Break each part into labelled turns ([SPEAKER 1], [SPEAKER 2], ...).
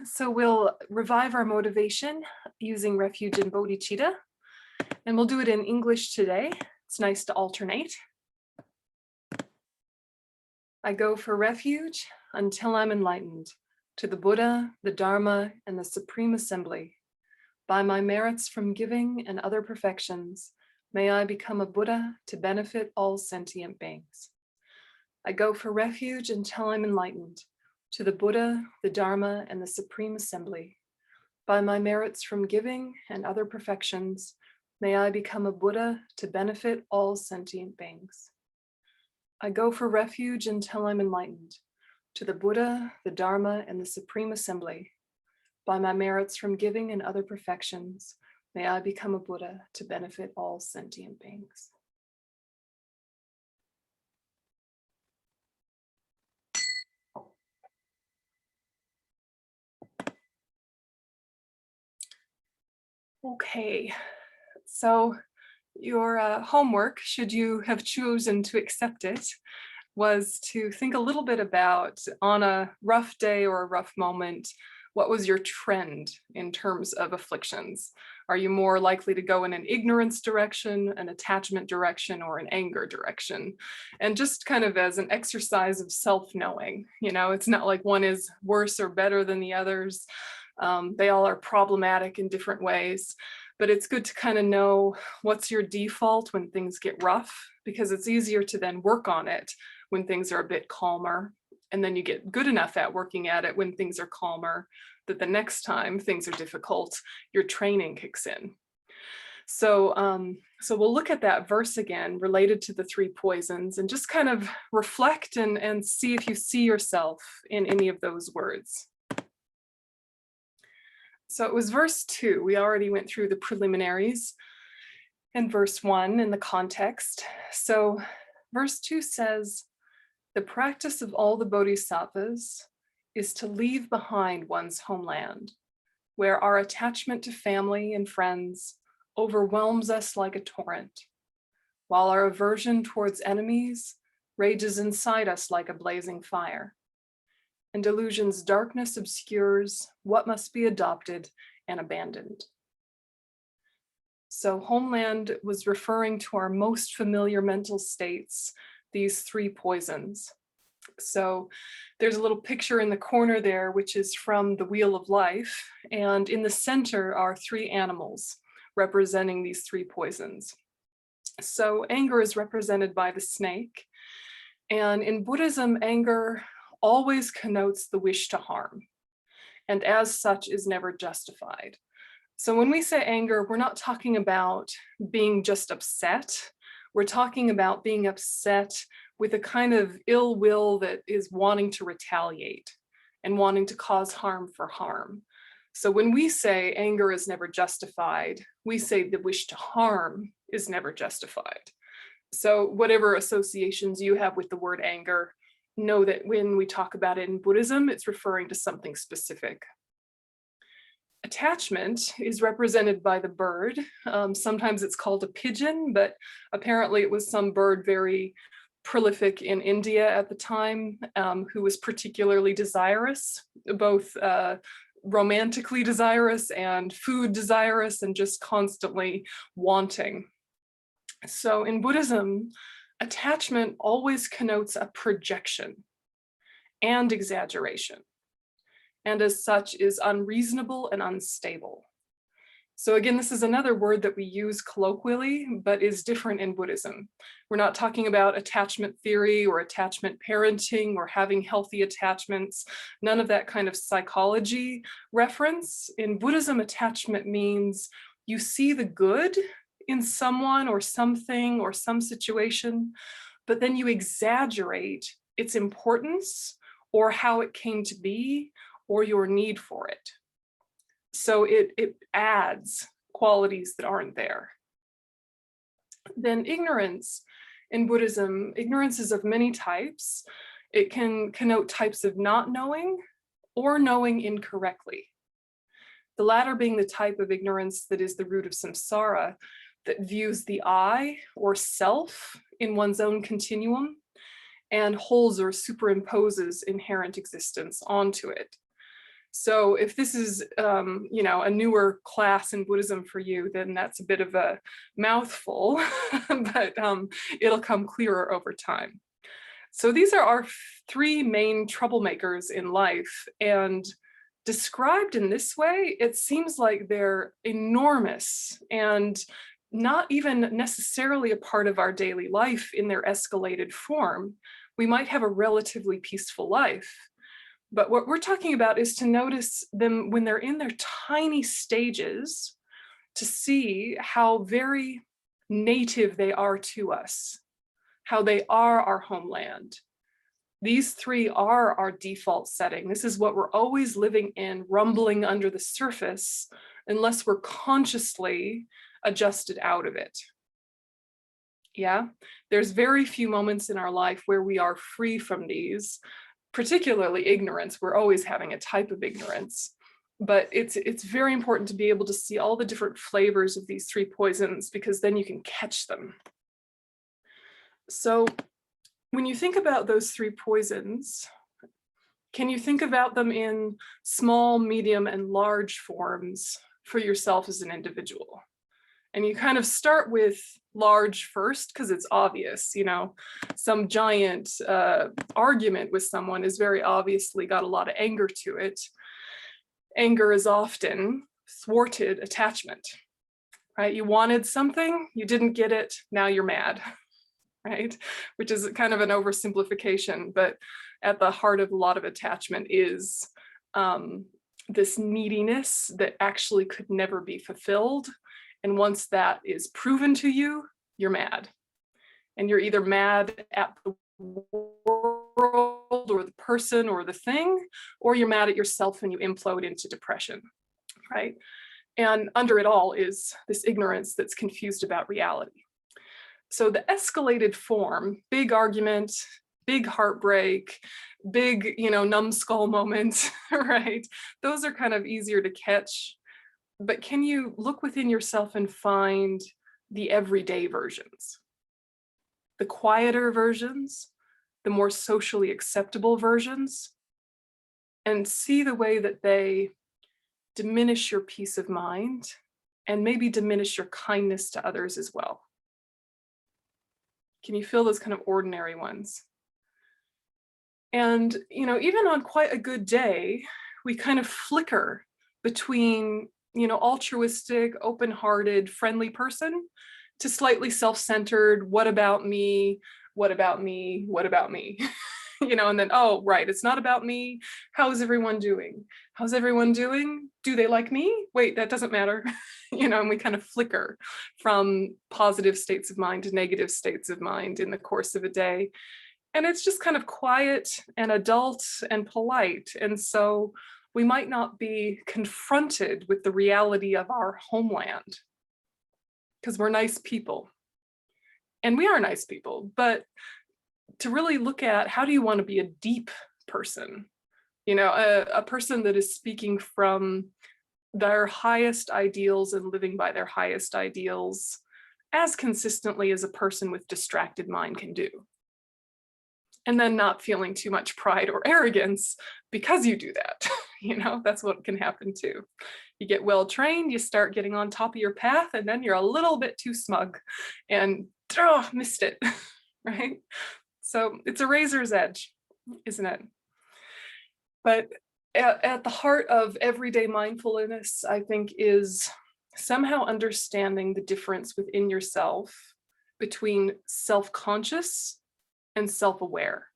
[SPEAKER 1] So we'll revive our motivation using refuge in bodhicitta, and we'll do it in English today. It's nice to alternate. I go for refuge until I'm enlightened, to the Buddha, the Dharma, and the Supreme Assembly. By my merits from giving and other perfections, may I become a Buddha to benefit all sentient beings. I go for refuge until I'm enlightened, to the Buddha, the Dharma, and the Supreme Assembly. By my merits from giving and other perfections, may I become a Buddha to benefit all sentient beings. I go for refuge until I'm enlightened, to the Buddha, the Dharma, and the Supreme Assembly. By my merits from giving and other perfections, may I become a Buddha to benefit all sentient beings. Okay, so your homework, should you have chosen to accept it, was to think a little bit about, on a rough day or a rough moment, what was your trend in terms of afflictions? Are you more likely to go in an ignorance direction, an attachment direction, or an anger direction? And just kind of as an exercise of self-knowing, you know, it's not like one is worse or better than the others. They all are problematic in different ways, but it's good to kind of know what's your default when things get rough, because it's easier to then work on it when things are a bit calmer. And then you get good enough at working at it when things are calmer, that the next time things are difficult, your training kicks in. So, so we'll look at that verse again related to the three poisons and just kind of reflect and see if you see yourself in any of those words. So it was verse 2. We already went through the preliminaries, and verse 1 in the context. So verse 2 says, the practice of all the bodhisattvas is to leave behind one's homeland, where our attachment to family and friends overwhelms us like a torrent, while our aversion towards enemies rages inside us like a blazing fire, and delusion's darkness obscures what must be adopted and abandoned. So homeland was referring to our most familiar mental states, these three poisons. So there's a little picture in the corner there, which is from the Wheel of Life. And in the center are three animals representing these three poisons. So anger is represented by the snake. And in Buddhism, anger always connotes the wish to harm, and as such is never justified. So when we say anger, we're not talking about being just upset. We're talking about being upset with a kind of ill will that is wanting to retaliate and wanting to cause harm for harm. So when we say anger is never justified, we say the wish to harm is never justified. So whatever associations you have with the word anger, know that when we talk about it in Buddhism, it's referring to something specific. Attachment is represented by the bird. Sometimes it's called a pigeon, but apparently it was some bird very prolific in India at the time, who was particularly desirous, both romantically desirous and food desirous, and just constantly wanting. So in Buddhism, attachment always connotes a projection and exaggeration, and as such is unreasonable and unstable. So again, this is another word that we use colloquially, but is different in Buddhism. We're not talking about attachment theory or attachment parenting or having healthy attachments, none of that kind of psychology reference. In Buddhism, attachment means you see the good in someone or something or some situation, but then you exaggerate its importance or how it came to be or your need for it. So it adds qualities that aren't there. Then ignorance in Buddhism, ignorance is of many types. It can connote types of not knowing or knowing incorrectly. The latter being the type of ignorance that is the root of samsara, that views the I or self in one's own continuum and holds or superimposes inherent existence onto it. So if this is, a newer class in Buddhism for you, then that's a bit of a mouthful, but it'll come clearer over time. So these are our three main troublemakers in life, and described in this way, it seems like they're enormous and not even necessarily a part of our daily life in their escalated form. We might have a relatively peaceful life. But what we're talking about is to notice them when they're in their tiny stages, to see how very native they are to us, how they are our homeland. These three are our default setting. This is what we're always living in, rumbling under the surface, unless we're consciously adjusted out of it. Yeah, there's very few moments in our life where we are free from these, particularly ignorance. We're always having a type of ignorance, but it's very important to be able to see all the different flavors of these three poisons, because then you can catch them. So when you think about those three poisons, can you think about them in small, medium, and large forms for yourself as an individual? And you kind of start with large first, because it's obvious, some giant argument with someone is very obviously got a lot of anger to it. Anger is often thwarted attachment, right? You wanted something, you didn't get it, now you're mad, right? Which is kind of an oversimplification, but at the heart of a lot of attachment is this neediness that actually could never be fulfilled. And once that is proven to you, you're mad. And you're either mad at the world or the person or the thing, or you're mad at yourself and you implode into depression, right? And under it all is this ignorance that's confused about reality. So the escalated form, big argument, big heartbreak, big, numbskull moment, right? Those are kind of easier to catch. But can you look within yourself and find the everyday versions, the quieter versions, the more socially acceptable versions, and see the way that they diminish your peace of mind and maybe diminish your kindness to others as well? Can you feel those kind of ordinary ones? And, even on quite a good day, we kind of flicker between altruistic, open-hearted, friendly person to slightly self-centered, what about me? What about me? What about me? And then, oh, right, it's not about me. How's everyone doing? How's everyone doing? Do they like me? Wait, that doesn't matter. And we kind of flicker from positive states of mind to negative states of mind in the course of a day. And it's just kind of quiet and adult and polite. And so we might not be confronted with the reality of our homeland, because we're nice people. And we are nice people, but to really look at, how do you want to be a deep person? A person that is speaking from their highest ideals and living by their highest ideals as consistently as a person with distracted mind can do. And then not feeling too much pride or arrogance because you do that. That's what can happen too. You get well trained, you start getting on top of your path, and then you're a little bit too smug and missed it, right? So it's a razor's edge, isn't it? But at the heart of everyday mindfulness, I think, is somehow understanding the difference within yourself between self-conscious and self-aware.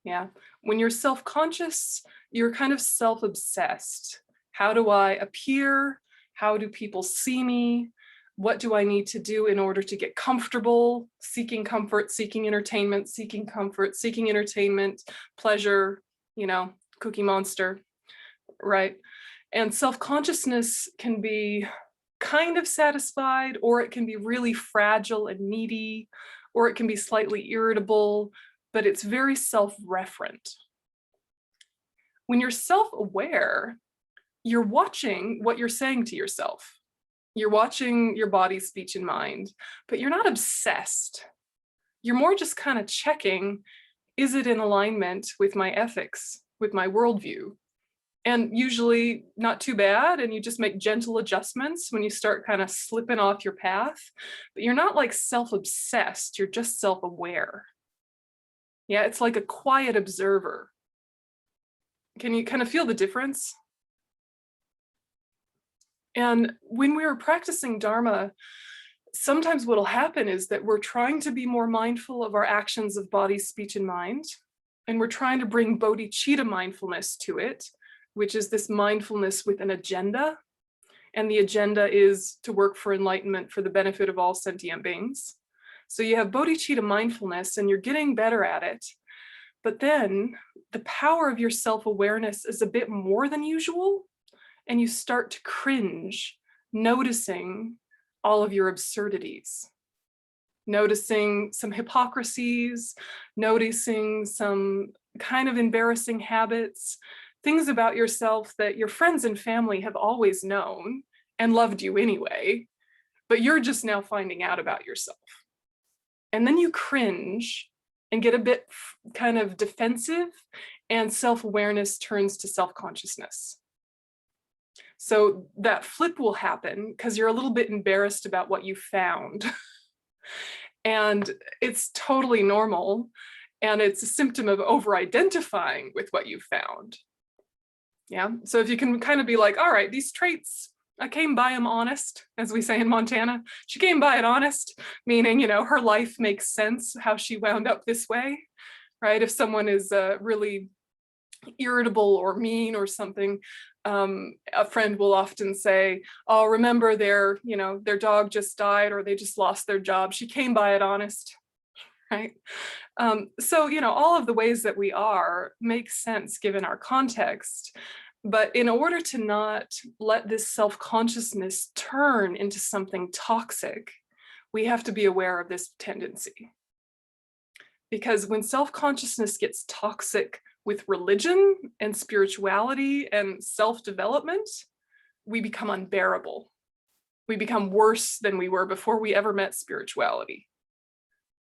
[SPEAKER 1] Yeah, when you're self-conscious, you're kind of self-obsessed. How do I appear? How do people see me? What do I need to do in order to get comfortable? Seeking comfort, seeking entertainment, seeking comfort, seeking entertainment, pleasure, Cookie Monster, right? And self-consciousness can be kind of satisfied, or it can be really fragile and needy, or it can be slightly irritable, but it's very self-referent. When you're self-aware, you're watching what you're saying to yourself. You're watching your body, speech, and mind, but you're not obsessed. You're more just kind of checking, is it in alignment with my ethics, with my worldview, And usually not too bad, and you just make gentle adjustments when you start kind of slipping off your path, but you're not like self-obsessed, you're just self-aware. Yeah, it's like a quiet observer. Can you kind of feel the difference? And when we are practicing Dharma, sometimes what'll happen is that we're trying to be more mindful of our actions of body, speech, and mind, and we're trying to bring Bodhichitta mindfulness to it, which is this mindfulness with an agenda. And the agenda is to work for enlightenment for the benefit of all sentient beings. So you have Bodhichitta mindfulness and you're getting better at it. But then the power of your self-awareness is a bit more than usual. And you start to cringe, noticing all of your absurdities, noticing some hypocrisies, noticing some kind of embarrassing habits, things about yourself that your friends and family have always known and loved you anyway, but you're just now finding out about yourself. And then you cringe and get a bit kind of defensive, and self-awareness turns to self-consciousness. So that flip will happen because you're a little bit embarrassed about what you found. And it's totally normal. And it's a symptom of over-identifying with what you found. Yeah, so if you can kind of be like, all right, these traits, I came by them honest, as we say in Montana. She came by it honest, meaning, you know, her life makes sense, how she wound up this way, right? If someone is really irritable or mean or something, a friend will often say, oh, remember their dog just died or they just lost their job. She came by it honest, right? So, you know, all of the ways that we are make sense given our context. But in order to not let this self-consciousness turn into something toxic, we have to be aware of this tendency. Because when self-consciousness gets toxic with religion and spirituality and self-development, we become unbearable. We become worse than we were before we ever met spirituality,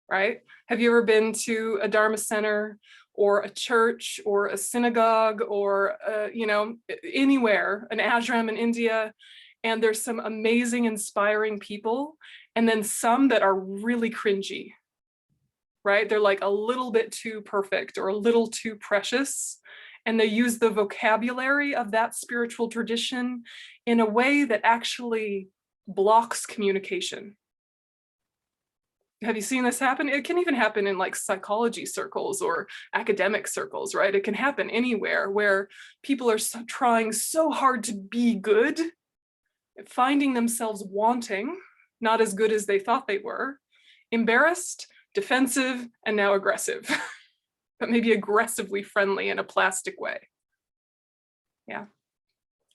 [SPEAKER 1] right? Have you ever been to a Dharma center or a church or a synagogue or, you know, anywhere, an ashram in India, and there's some amazing, inspiring people, and then some that are really cringy, right? They're like a little bit too perfect or a little too precious. And they use the vocabulary of that spiritual tradition in a way that actually blocks communication. Have you seen this happen? It can even happen in like psychology circles or academic circles, right? It can happen anywhere where people are trying so hard to be good, finding themselves wanting, not as good as they thought they were, embarrassed, defensive, and now aggressive, but maybe aggressively friendly in a plastic way. Yeah.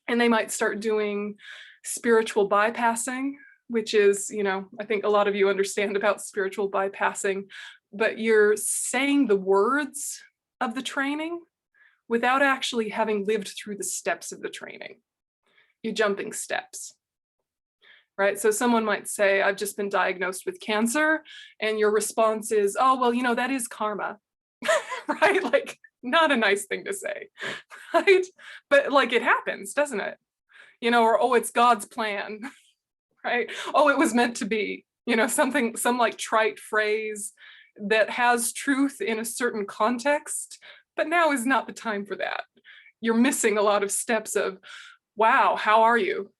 [SPEAKER 1] And they might start doing spiritual bypassing, which is, you know, I think a lot of you understand about spiritual bypassing, but you're saying the words of the training without actually having lived through the steps of the training. You're jumping steps. Right? So someone might say, I've just been diagnosed with cancer, and your response is, oh, well, you know, that is karma, right? Like, not a nice thing to say, right? But like, it happens, doesn't it? You know, or, oh, it's God's plan, right? Oh, it was meant to be, you know, some like trite phrase that has truth in a certain context, but now is not the time for that. You're missing a lot of steps of, wow, how are you?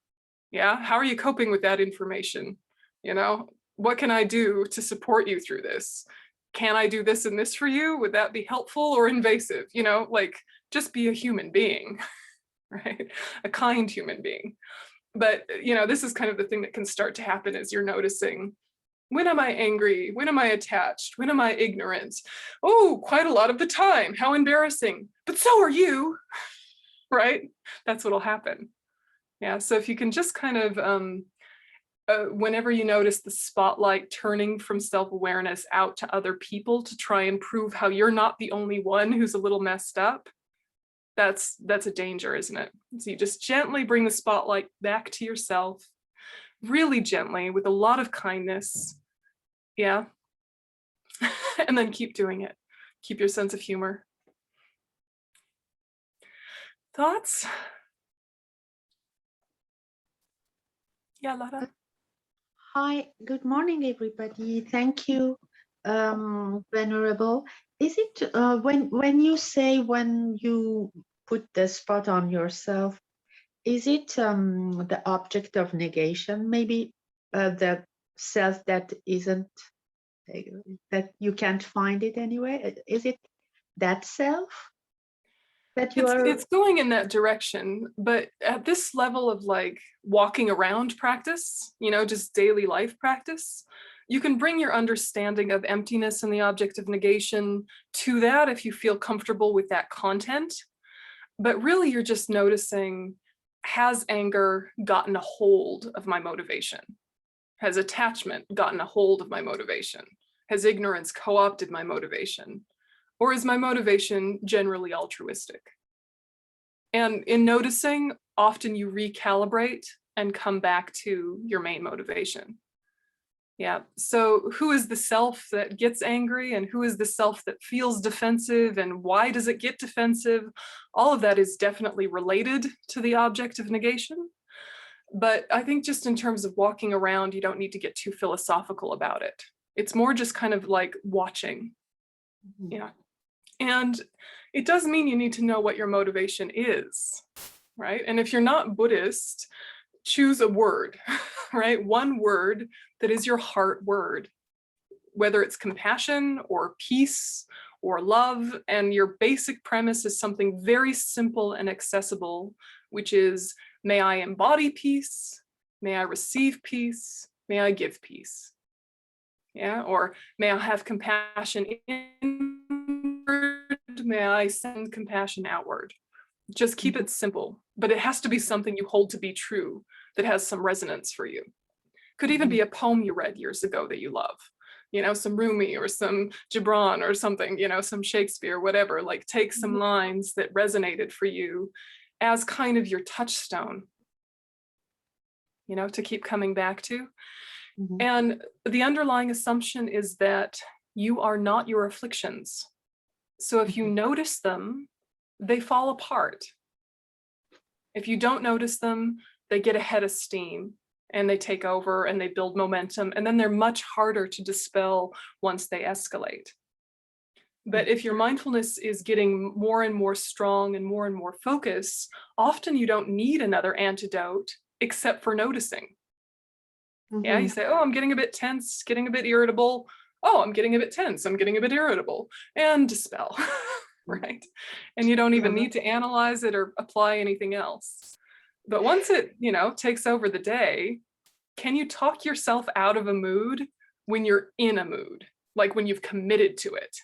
[SPEAKER 1] Yeah, how are you coping with that information? You know, what can I do to support you through this? Can I do this and this for you? Would that be helpful or invasive? You know, like, just be a human being, right? A kind human being. But, you know, this is kind of the thing that can start to happen as you're noticing, when am I angry? When am I attached? When am I ignorant? Oh, quite a lot of the time. How embarrassing. But so are you, right? That's what'll happen. Yeah, so if you can just kind of, whenever you notice the spotlight turning from self-awareness out to other people to try and prove how you're not the only one who's a little messed up, that's a danger, isn't it? So you just gently bring the spotlight back to yourself, really gently, with a lot of kindness. Yeah. And then keep doing it. Keep your sense of humor. Thoughts? Yeah, Lara.
[SPEAKER 2] Hi, good morning, everybody. Thank you, Venerable. Is it when you say when you put the spot on yourself, is it the object of negation? Maybe the self that isn't, that you can't find it anyway? Is it that self that you are?
[SPEAKER 1] It's going in that direction, but at this level of like walking around practice, you know, just daily life practice, you can bring your understanding of emptiness and the object of negation to that if you feel comfortable with that content. But really, you're just noticing, has anger gotten a hold of my motivation? Has attachment gotten a hold of my motivation? Has ignorance co-opted my motivation? Or is my motivation generally altruistic? And in noticing, often you recalibrate and come back to your main motivation. Yeah, so who is the self that gets angry, and who is the self that feels defensive, and why does it get defensive? All of that is definitely related to the object of negation. But I think just in terms of walking around, you don't need to get too philosophical about it. It's more just kind of like watching. Yeah. And it does mean you need to know what your motivation is, right? And if you're not Buddhist, choose a word, right? One word that is your heart word, whether it's compassion or peace or love. And your basic premise is something very simple and accessible, which is, may I embody peace, may I receive peace, may I give peace. Yeah, or may I have compassion inward, may I send compassion outward. Just keep it simple, but it has to be something you hold to be true, that has some resonance for you. Could even be a poem you read years ago that you love, you know, some Rumi or some Gibran or something, you know, some Shakespeare, whatever. Like take some lines that resonated for you as kind of your touchstone, you know, to keep coming back to. And the underlying assumption is that you are not your afflictions. So if you notice them, they fall apart. If you don't notice them, they get a head of steam and they take over and they build momentum, and then they're much harder to dispel once they escalate. But if your mindfulness is getting more and more strong and more focus, often you don't need another antidote except for noticing. Yeah, you say, oh, I'm getting a bit tense, getting a bit irritable. Oh, I'm getting a bit tense, I'm getting a bit irritable, and dispel, right? And you don't even need to analyze it or apply anything else. But once it, you know, takes over the day, can you talk yourself out of a mood when you're in a mood? Like when you've committed to it,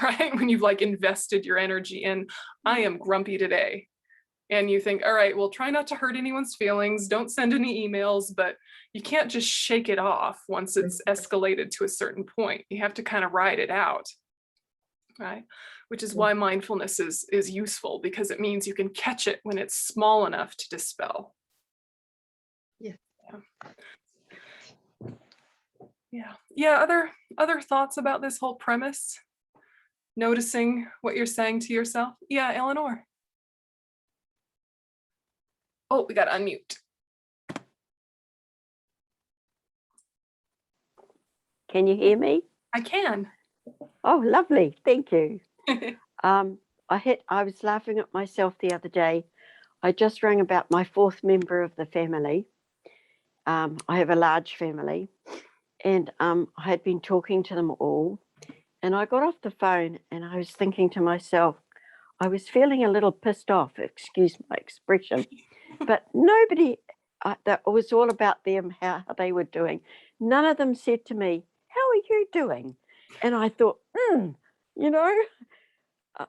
[SPEAKER 1] right? When you've like invested your energy in, I am grumpy today. And you think, all right, well, try not to hurt anyone's feelings, don't send any emails, but you can't just shake it off once it's escalated to a certain point. You have to kind of ride it out, right? Which is why mindfulness is useful, because it means you can catch it when it's small enough to dispel. Yeah. Other thoughts about this whole premise? Noticing what you're saying to yourself? Yeah, Eleanor. Oh, we got to unmute.
[SPEAKER 3] Can you hear me?
[SPEAKER 1] I can.
[SPEAKER 3] Oh, lovely. Thank you. I was laughing at myself the other day. I just rang about my fourth member of the family. I have a large family, and I had been talking to them all, and I got off the phone and I was thinking to myself, I was feeling a little pissed off, excuse my expression, but nobody, that was all about them, how they were doing. None of them said to me, how are you doing? And I thought, you know,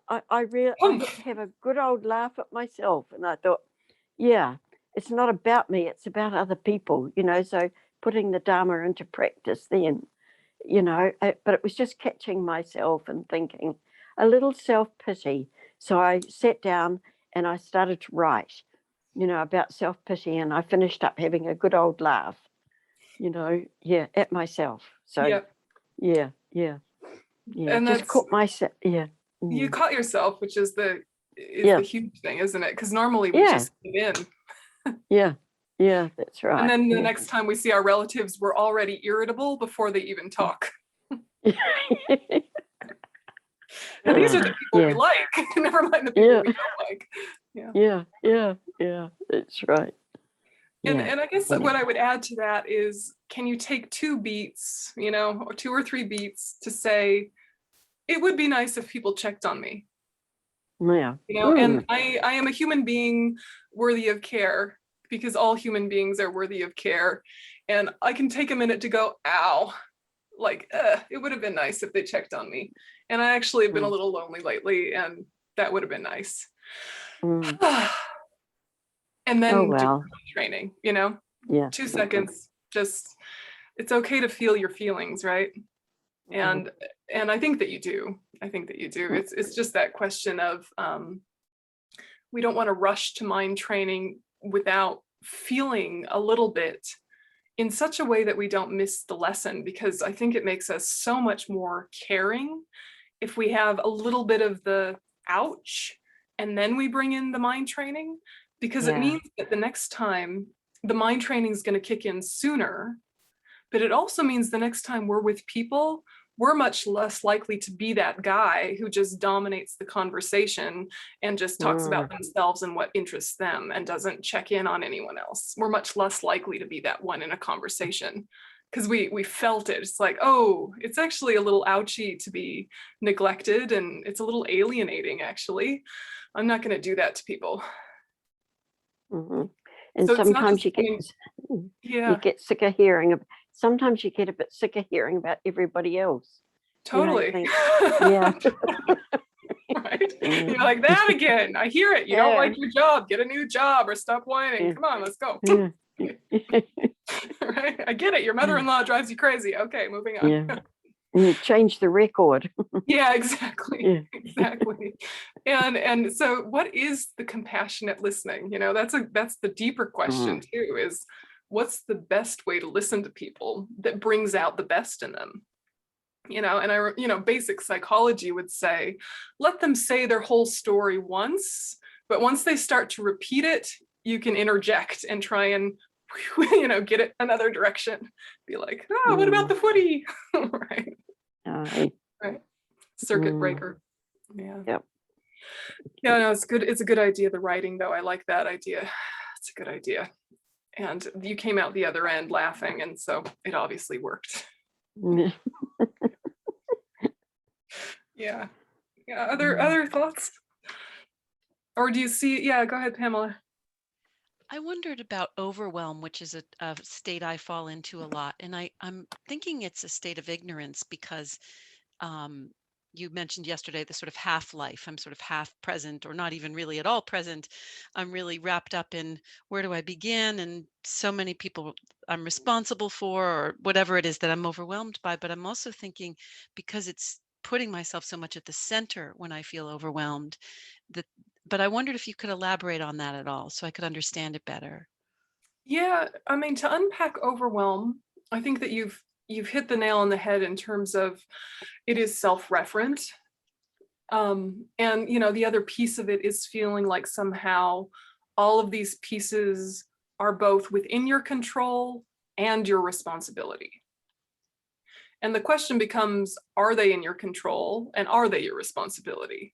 [SPEAKER 3] I got to have a good old laugh at myself. And I thought, yeah, it's not about me, it's about other people, you know, so putting the Dharma into practice then, you know, but it was just catching myself and thinking a little self-pity. So I sat down and I started to write, you know, about self-pity, and I finished up having a good old laugh, you know, at myself. So yeah.
[SPEAKER 1] And
[SPEAKER 3] just caught myself,
[SPEAKER 1] you caught yourself, which is the is the huge thing, isn't it? Because normally we just give in.
[SPEAKER 3] Yeah, that's right.
[SPEAKER 1] And then the next time we see our relatives, we're already irritable before they even talk. And these are the people we like, never mind the people we don't like.
[SPEAKER 3] Yeah, that's right.
[SPEAKER 1] And I guess what I would add to that is, can you take 2 beats, or 2 or 3 beats to say, it would be nice if people checked on me.
[SPEAKER 3] Yeah.
[SPEAKER 1] And I am a human being worthy of care, because all human beings are worthy of care. And I can take a minute to go, ow, like, it would have been nice if they checked on me. And I actually have been a little lonely lately, and that would have been nice. And then do training, 2 seconds, just, it's okay to feel your feelings, right? And I think that you do. It's just that question of, we don't want to rush to mind training without feeling a little bit, in such a way that we don't miss the lesson, because I think it makes us so much more caring if we have a little bit of the ouch, and then we bring in the mind training, because it means that the next time the mind training is going to kick in sooner. But it also means the next time we're with people, we're much less likely to be that guy who just dominates the conversation and just talks about themselves and what interests them and doesn't check in on anyone else. We're much less likely to be that one in a conversation, because we felt it. It's like, oh, it's actually a little ouchy to be neglected, and it's a little alienating, actually. I'm not going to do that to people.
[SPEAKER 3] And
[SPEAKER 1] so
[SPEAKER 3] sometimes you get sick of hearing. Sometimes you get a bit sick of hearing about everybody else.
[SPEAKER 1] Totally.
[SPEAKER 3] Right.
[SPEAKER 1] You're like, that again. I hear it. You don't like your job. Get a new job or stop whining. Come on, let's go. Right? I get it. Your mother-in-law drives you crazy. Okay, moving on.
[SPEAKER 3] And you change the record.
[SPEAKER 1] Exactly. And so what is the compassionate listening? That's the deeper question too, is what's the best way to listen to people that brings out the best in them? And basic psychology would say, let them say their whole story once, but once they start to repeat it, you can interject and try and get it another direction. Be like, what about the footy? Right. Circuit breaker. No, it's good. It's a good idea, the writing, though. I like that idea. It's a good idea. And you came out the other end laughing, and so it obviously worked. Other thoughts? Or do you see, go ahead, Pamela.
[SPEAKER 4] I wondered about overwhelm, which is a state I fall into a lot. And I'm thinking it's a state of ignorance, because you mentioned yesterday the sort of half life. I'm sort of half present, or not even really at all present. I'm really wrapped up in, where do I begin? And so many people I'm responsible for, or whatever it is that I'm overwhelmed by. But I'm also thinking, because it's putting myself so much at the center when I feel overwhelmed, but I wondered if you could elaborate on that at all, so I could understand it better.
[SPEAKER 1] Yeah, I mean, to unpack overwhelm, I think that you've hit the nail on the head in terms of it is self-referent. And the other piece of it is feeling like somehow all of these pieces are both within your control and your responsibility. And the question becomes, are they in your control and are they your responsibility?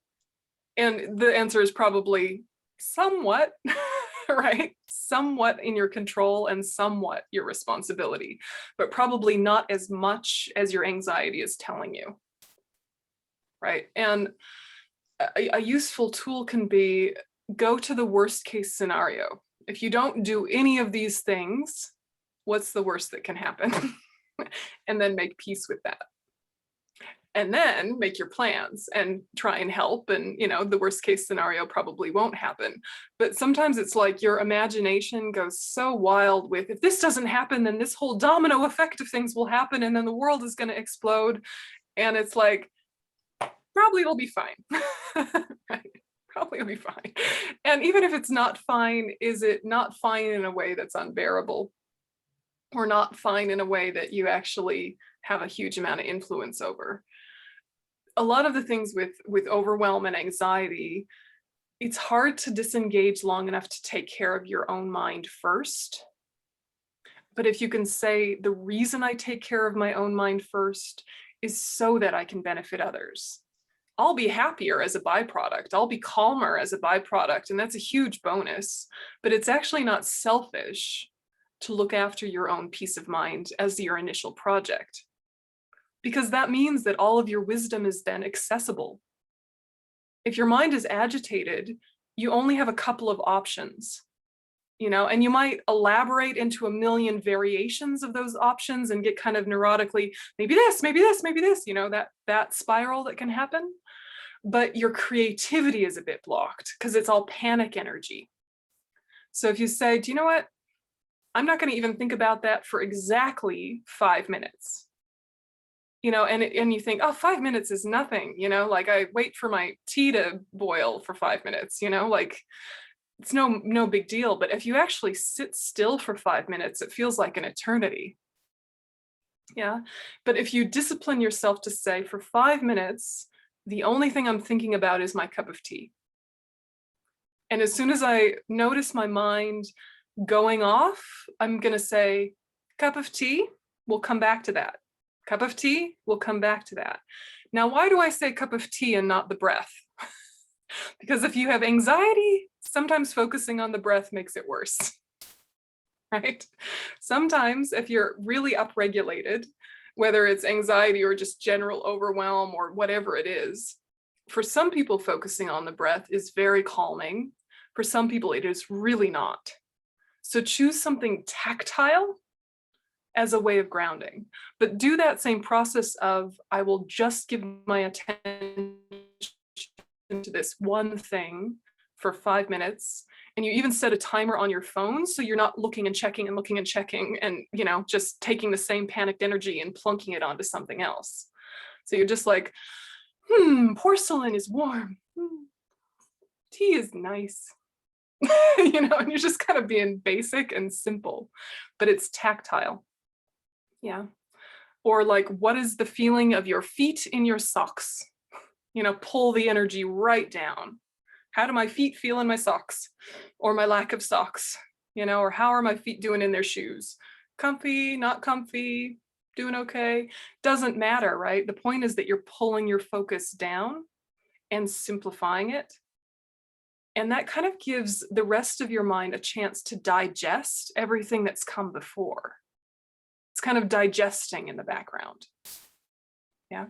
[SPEAKER 1] And the answer is probably somewhat, right? Somewhat in your control and somewhat your responsibility, but probably not as much as your anxiety is telling you, right? And a useful tool can be, go to the worst case scenario. If you don't do any of these things, what's the worst that can happen? And then make peace with that. And then make your plans and try and help. And, the worst case scenario probably won't happen. But sometimes it's like your imagination goes so wild with, if this doesn't happen, then this whole domino effect of things will happen. And then the world is going to explode. And it's like, probably it'll be fine. Right? Probably it'll be fine. And even if it's not fine, is it not fine in a way that's unbearable? Or not fine in a way that you actually have a huge amount of influence over? A lot of the things with overwhelm and anxiety, it's hard to disengage long enough to take care of your own mind first. But if you can say, the reason I take care of my own mind first is so that I can benefit others. I'll be happier as a byproduct. I'll be calmer as a byproduct. And that's a huge bonus. But it's actually not selfish to look after your own peace of mind as your initial project. Because that means that all of your wisdom is then accessible. If your mind is agitated, you only have a couple of options, and you might elaborate into a million variations of those options and get kind of neurotically, maybe this, maybe this, maybe this, that spiral that can happen. But your creativity is a bit blocked because it's all panic energy. So if you say, do you know what? I'm not going to even think about that for exactly 5 minutes. And you think, oh, 5 minutes is nothing, like I wait for my tea to boil for 5 minutes, like it's no big deal. But if you actually sit still for 5 minutes, it feels like an eternity. Yeah. But if you discipline yourself to say, for 5 minutes, the only thing I'm thinking about is my cup of tea. And as soon as I notice my mind going off, I'm going to say, cup of tea, we'll come back to that. Cup of tea, we'll come back to that. Now, why do I say cup of tea and not the breath? Because if you have anxiety, sometimes focusing on the breath makes it worse, right? Sometimes if you're really upregulated, whether it's anxiety or just general overwhelm or whatever it is, for some people, focusing on the breath is very calming. For some people, it is really not. So choose something tactile as a way of grounding, but do that same process of, I will just give my attention to this one thing for 5 minutes. And you even set a timer on your phone, so you're not looking and checking and looking and checking and, just taking the same panicked energy and plunking it onto something else. So you're just like, porcelain is warm. Tea is nice. And you're just kind of being basic and simple, but it's tactile. Yeah. Or like, what is the feeling of your feet in your socks? Pull the energy right down. How do my feet feel in my socks, or my lack of socks? Or how are my feet doing in their shoes? Comfy, not comfy, doing okay? Doesn't matter, right? The point is that you're pulling your focus down and simplifying it. And that kind of gives the rest of your mind a chance to digest everything that's come before. It's kind of digesting in the background. Yeah.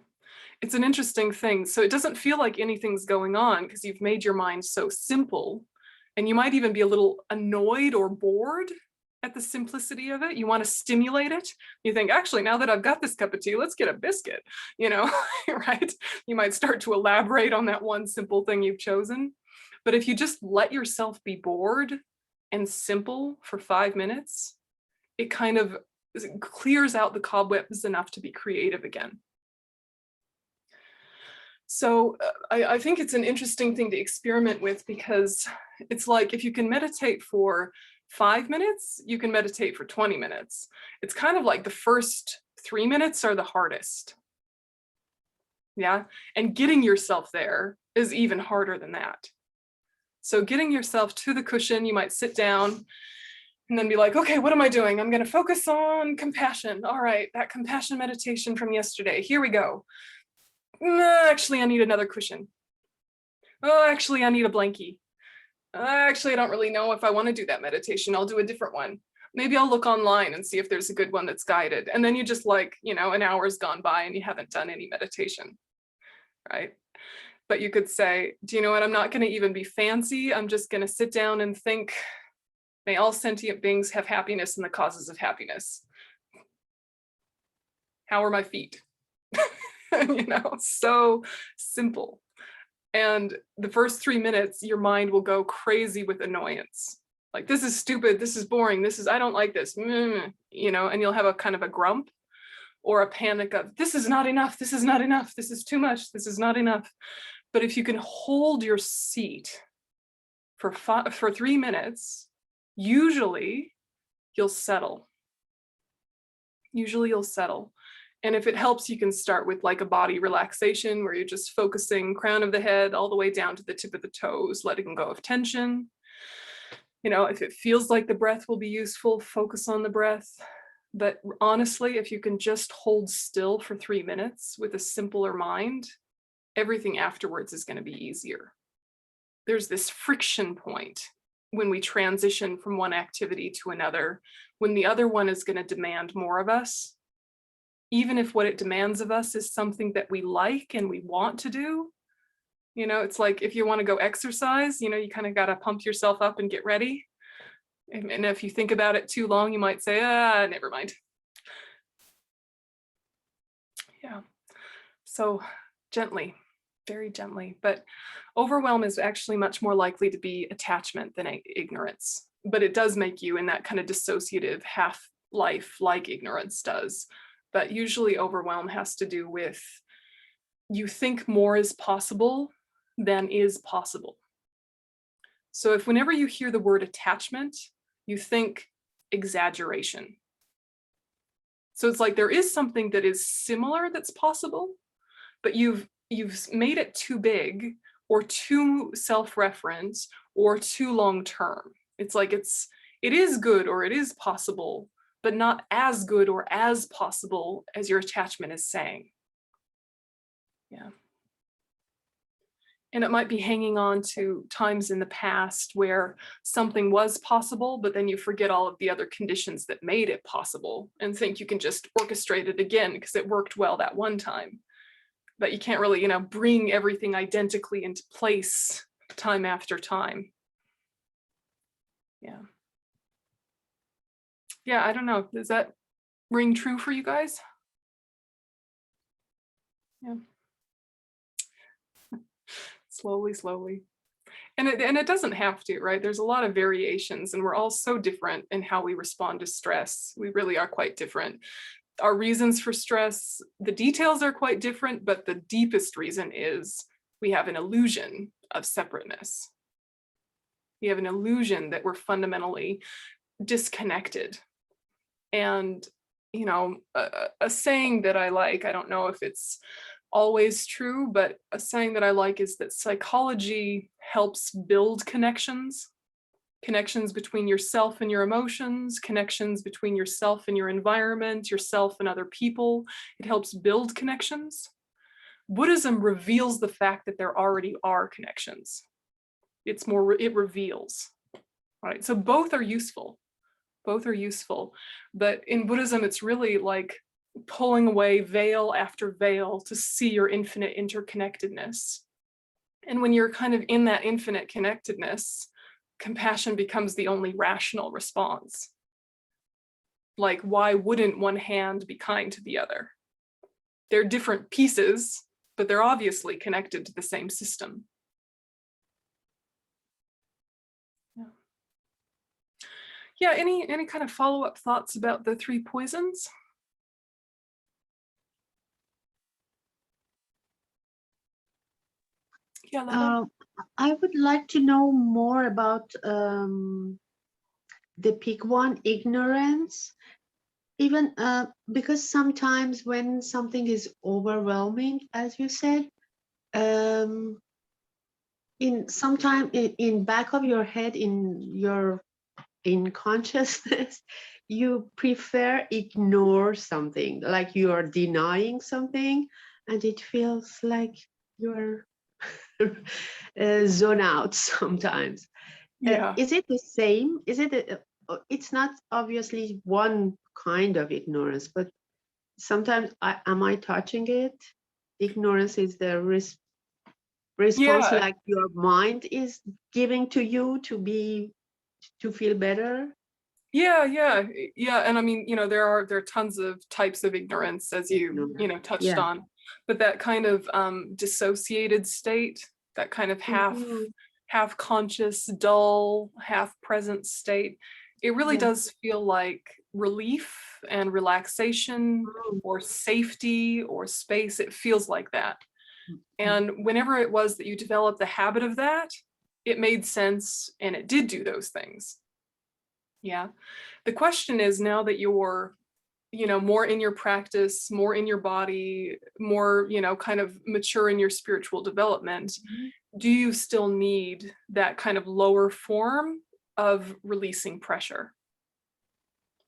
[SPEAKER 1] It's an interesting thing. So it doesn't feel like anything's going on because you've made your mind so simple. And you might even be a little annoyed or bored at the simplicity of it. You want to stimulate it. You think, actually, now that I've got this cup of tea, let's get a biscuit, right? You might start to elaborate on that one simple thing you've chosen. But if you just let yourself be bored and simple for 5 minutes, it kind of clears out the cobwebs enough to be creative again. So I think it's an interesting thing to experiment with, because it's like, if you can meditate for 5 minutes, you can meditate for 20 minutes. It's kind of like the first 3 minutes are the hardest. Yeah. And getting yourself there is even harder than that. So getting yourself to the cushion, you might sit down and then be like, okay, what am I doing? I'm going to focus on compassion. All right, that compassion meditation from yesterday. Here we go. Actually, I need another cushion. Oh, actually, I need a blankie. Actually, I don't really know if I want to do that meditation. I'll do a different one. Maybe I'll look online and see if there's a good one that's guided. And then you just an hour's gone by and you haven't done any meditation, right? But you could say, do you know what? I'm not going to even be fancy. I'm just going to sit down and think, may all sentient beings have happiness and the causes of happiness. How are my feet? So simple. And the first 3 minutes, your mind will go crazy with annoyance. Like, this is stupid. This is boring. I don't like this, and you'll have a kind of a grump or a panic of, this is not enough. This is not enough. This is too much. This is not enough. But if you can hold your seat for 3 minutes, usually you'll settle. And if it helps, you can start with like a body relaxation where you're just focusing crown of the head all the way down to the tip of the toes, letting go of tension. You know, if it feels like the breath will be useful, focus on the breath. But honestly, if you can just hold still for 3 minutes with a simpler mind, everything afterwards is going to be easier. There's this friction point when we transition from one activity to another, when the other one is going to demand more of us. Even if what it demands of us is something that we like and we want to do, you know, it's like if you want to go exercise, you know, you kind of got to pump yourself up and get ready. And if you think about it too long, you might say, never mind. Yeah. So gently, very gently, but overwhelm is actually much more likely to be attachment than ignorance, but it does make you in that kind of dissociative half life like ignorance does. But usually overwhelm has to do with you think more is possible than is possible. So if whenever you hear the word attachment, you think exaggeration. So it's like there is something that is similar that's possible, but you've made it too big or too self-referent or too long-term. It's like it is good or it is possible, but not as good or as possible as your attachment is saying. Yeah. And it might be hanging on to times in the past where something was possible, but then you forget all of the other conditions that made it possible and think you can just orchestrate it again because it worked well that one time. But you can't really, you know, bring everything identically into place time after time. Yeah. Yeah, I don't know. Does that ring true for you guys? Yeah. Slowly, slowly. And it doesn't have to, right? There's a lot of variations and we're all so different in how we respond to stress. We really are quite different. Our reasons for stress, the details are quite different, but the deepest reason is we have an illusion of separateness. We have an illusion that we're fundamentally disconnected. And, you know, a saying that I like, I don't know if it's always true, but a saying that I like is that psychology helps build connections between yourself and your emotions, connections between yourself and your environment, yourself and other people. It helps build connections. Buddhism reveals the fact that there already are connections. It reveals, right? So both are useful. Both are useful. But in Buddhism, it's really like pulling away veil after veil to see your infinite interconnectedness. And when you're kind of in that infinite connectedness, compassion becomes the only rational response. Like, why wouldn't one hand be kind to the other? They're different pieces, but they're obviously connected to the same system. Yeah, any kind of follow-up thoughts about the 3 poisons? Yeah, Lada?
[SPEAKER 2] I would like to know more about the big one, ignorance. Even because sometimes when something is overwhelming, as you said, in back of your head, in consciousness, you prefer ignore something, like you are denying something, and it feels like you're zone out sometimes.
[SPEAKER 1] Yeah.
[SPEAKER 2] Is it the same? Is it? It's not obviously one kind of ignorance, but sometimes am I touching it? Ignorance is the response,
[SPEAKER 1] Yeah.
[SPEAKER 2] like your mind is giving to you to feel better.
[SPEAKER 1] Yeah. And I mean, you know, there are tons of types of ignorance, as you know, touched on, but that kind of dissociated state, that kind of half conscious, dull, half present state, it really does feel like relief and relaxation or safety or space. It feels like that. And whenever it was that you developed the habit of that, it made sense and it did do those things. Yeah. The question is, now that you're more in your practice, more in your body, more, kind of mature in your spiritual development, do you still need that kind of lower form of releasing pressure?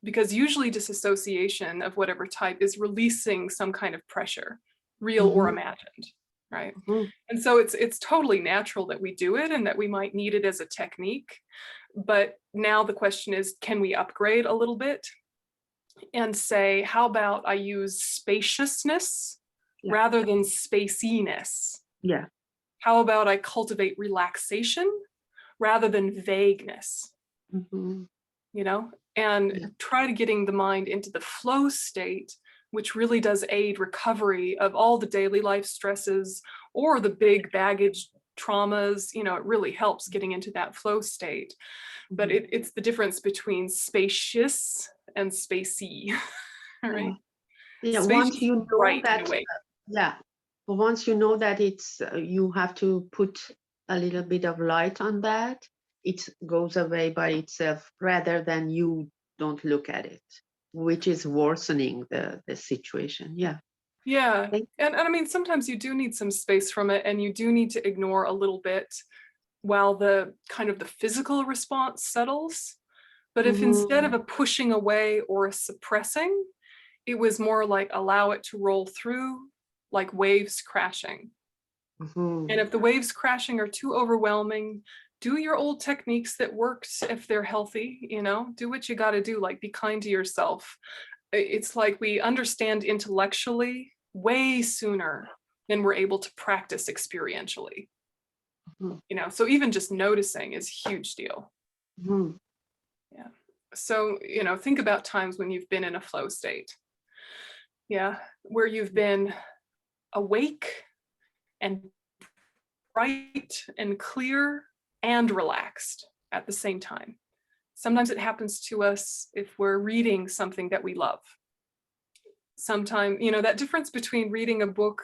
[SPEAKER 1] Because usually disassociation of whatever type is releasing some kind of pressure, real or imagined, right? And so it's totally natural that we do it and that we might need it as a technique. But now the question is, can we upgrade a little bit and say, how about I use spaciousness rather than spaciness?
[SPEAKER 2] Yeah.
[SPEAKER 1] How about I cultivate relaxation rather than vagueness? And try to getting the mind into the flow state, which really does aid recovery of all the daily life stresses or the big baggage traumas. It really helps getting into that flow state. But it's the difference between spacious and spacey, right?
[SPEAKER 2] Yeah.
[SPEAKER 1] Spacious,
[SPEAKER 2] Once you know
[SPEAKER 1] right,
[SPEAKER 2] that,
[SPEAKER 1] in a way.
[SPEAKER 2] but once you know that it's you have to put a little bit of light on that, it goes away by itself rather than you don't look at it, which is worsening the situation. Yeah.
[SPEAKER 1] And I mean, sometimes you do need some space from it, and you do need to ignore a little bit while the kind of the physical response settles. But if instead of a pushing away or a suppressing, it was more like allow it to roll through like waves crashing. And if the waves crashing are too overwhelming, do your old techniques that worked if they're healthy, do what you got to do, like be kind to yourself. It's like we understand intellectually way sooner than we're able to practice experientially. So even just noticing is a huge deal. Yeah. So, think about times when you've been in a flow state. Yeah. Where you've been awake and bright and clear and relaxed at the same time. Sometimes it happens to us if we're reading something that we love. Sometimes, that difference between reading a book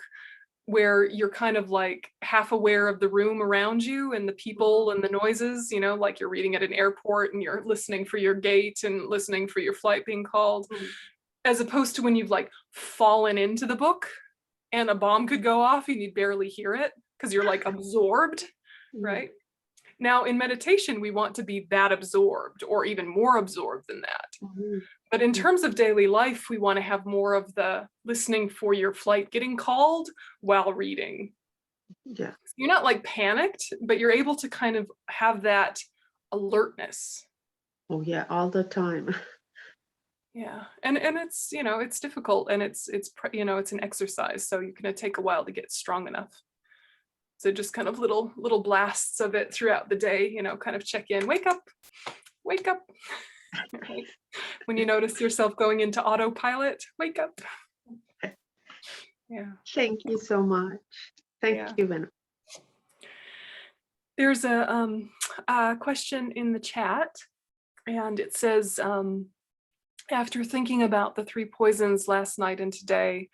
[SPEAKER 1] where you're kind of like half aware of the room around you and the people and the noises, like you're reading at an airport and you're listening for your gate and listening for your flight being called, as opposed to when you've like fallen into the book and a bomb could go off and you'd barely hear it because you're like absorbed, right? Now in meditation, we want to be that absorbed or even more absorbed than that. But in terms of daily life, we want to have more of the listening for your flight getting called while reading.
[SPEAKER 2] Yeah.
[SPEAKER 1] You're not like panicked, but you're able to kind of have that alertness.
[SPEAKER 2] Oh yeah, all the time.
[SPEAKER 1] Yeah. And it's, it's difficult, and it's an exercise. So you're going to take a while to get strong enough. So just kind of little blasts of it throughout the day, kind of check in, wake up. Right? When you notice yourself going into autopilot, wake up. Yeah.
[SPEAKER 2] Thank you so much. Thank you, Vena.
[SPEAKER 1] There's a question in the chat, and it says, after thinking about the 3 poisons last night and today,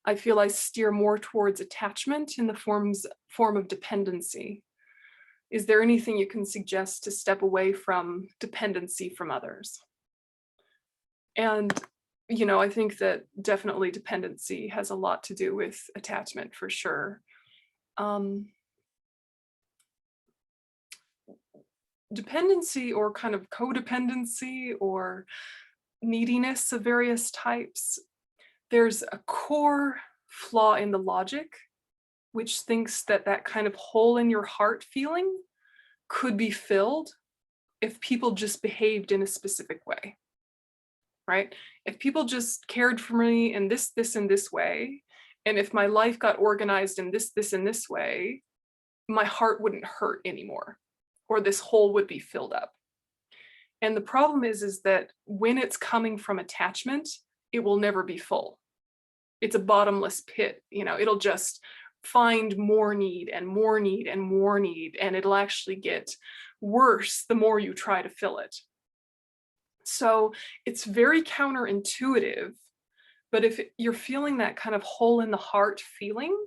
[SPEAKER 1] I feel I steer more towards attachment in the form of dependency. Is there anything you can suggest to step away from dependency from others? And, I think that definitely dependency has a lot to do with attachment for sure. Dependency or kind of codependency or neediness of various types, there's a core flaw in the logic, which thinks that kind of hole in your heart feeling could be filled if people just behaved in a specific way, right? If people just cared for me in this, and this way, and if my life got organized in this, and this way, my heart wouldn't hurt anymore, or this hole would be filled up. And the problem is that when it's coming from attachment, it will never be full. It's a bottomless pit, it'll just find more need and more need and more need, and it'll actually get worse the more you try to fill it. So it's very counterintuitive, but if you're feeling that kind of hole in the heart feeling,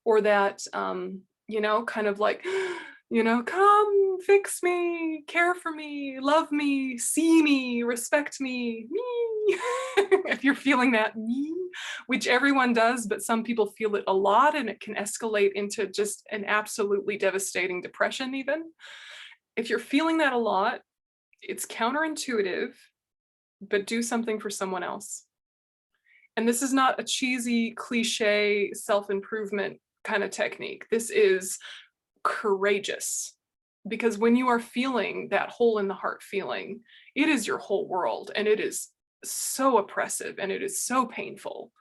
[SPEAKER 1] or that, kind of like, come fix me, care for me, love me, see me, respect me, if you're feeling that me, which everyone does, but some people feel it a lot and it can escalate into just an absolutely devastating depression even. If you're feeling that a lot, it's counterintuitive, but do something for someone else. And this is not a cheesy, cliche self-improvement kind of technique. This is courageous, because when you are feeling that hole in the heart feeling, it is your whole world, and it is so oppressive and it is so painful.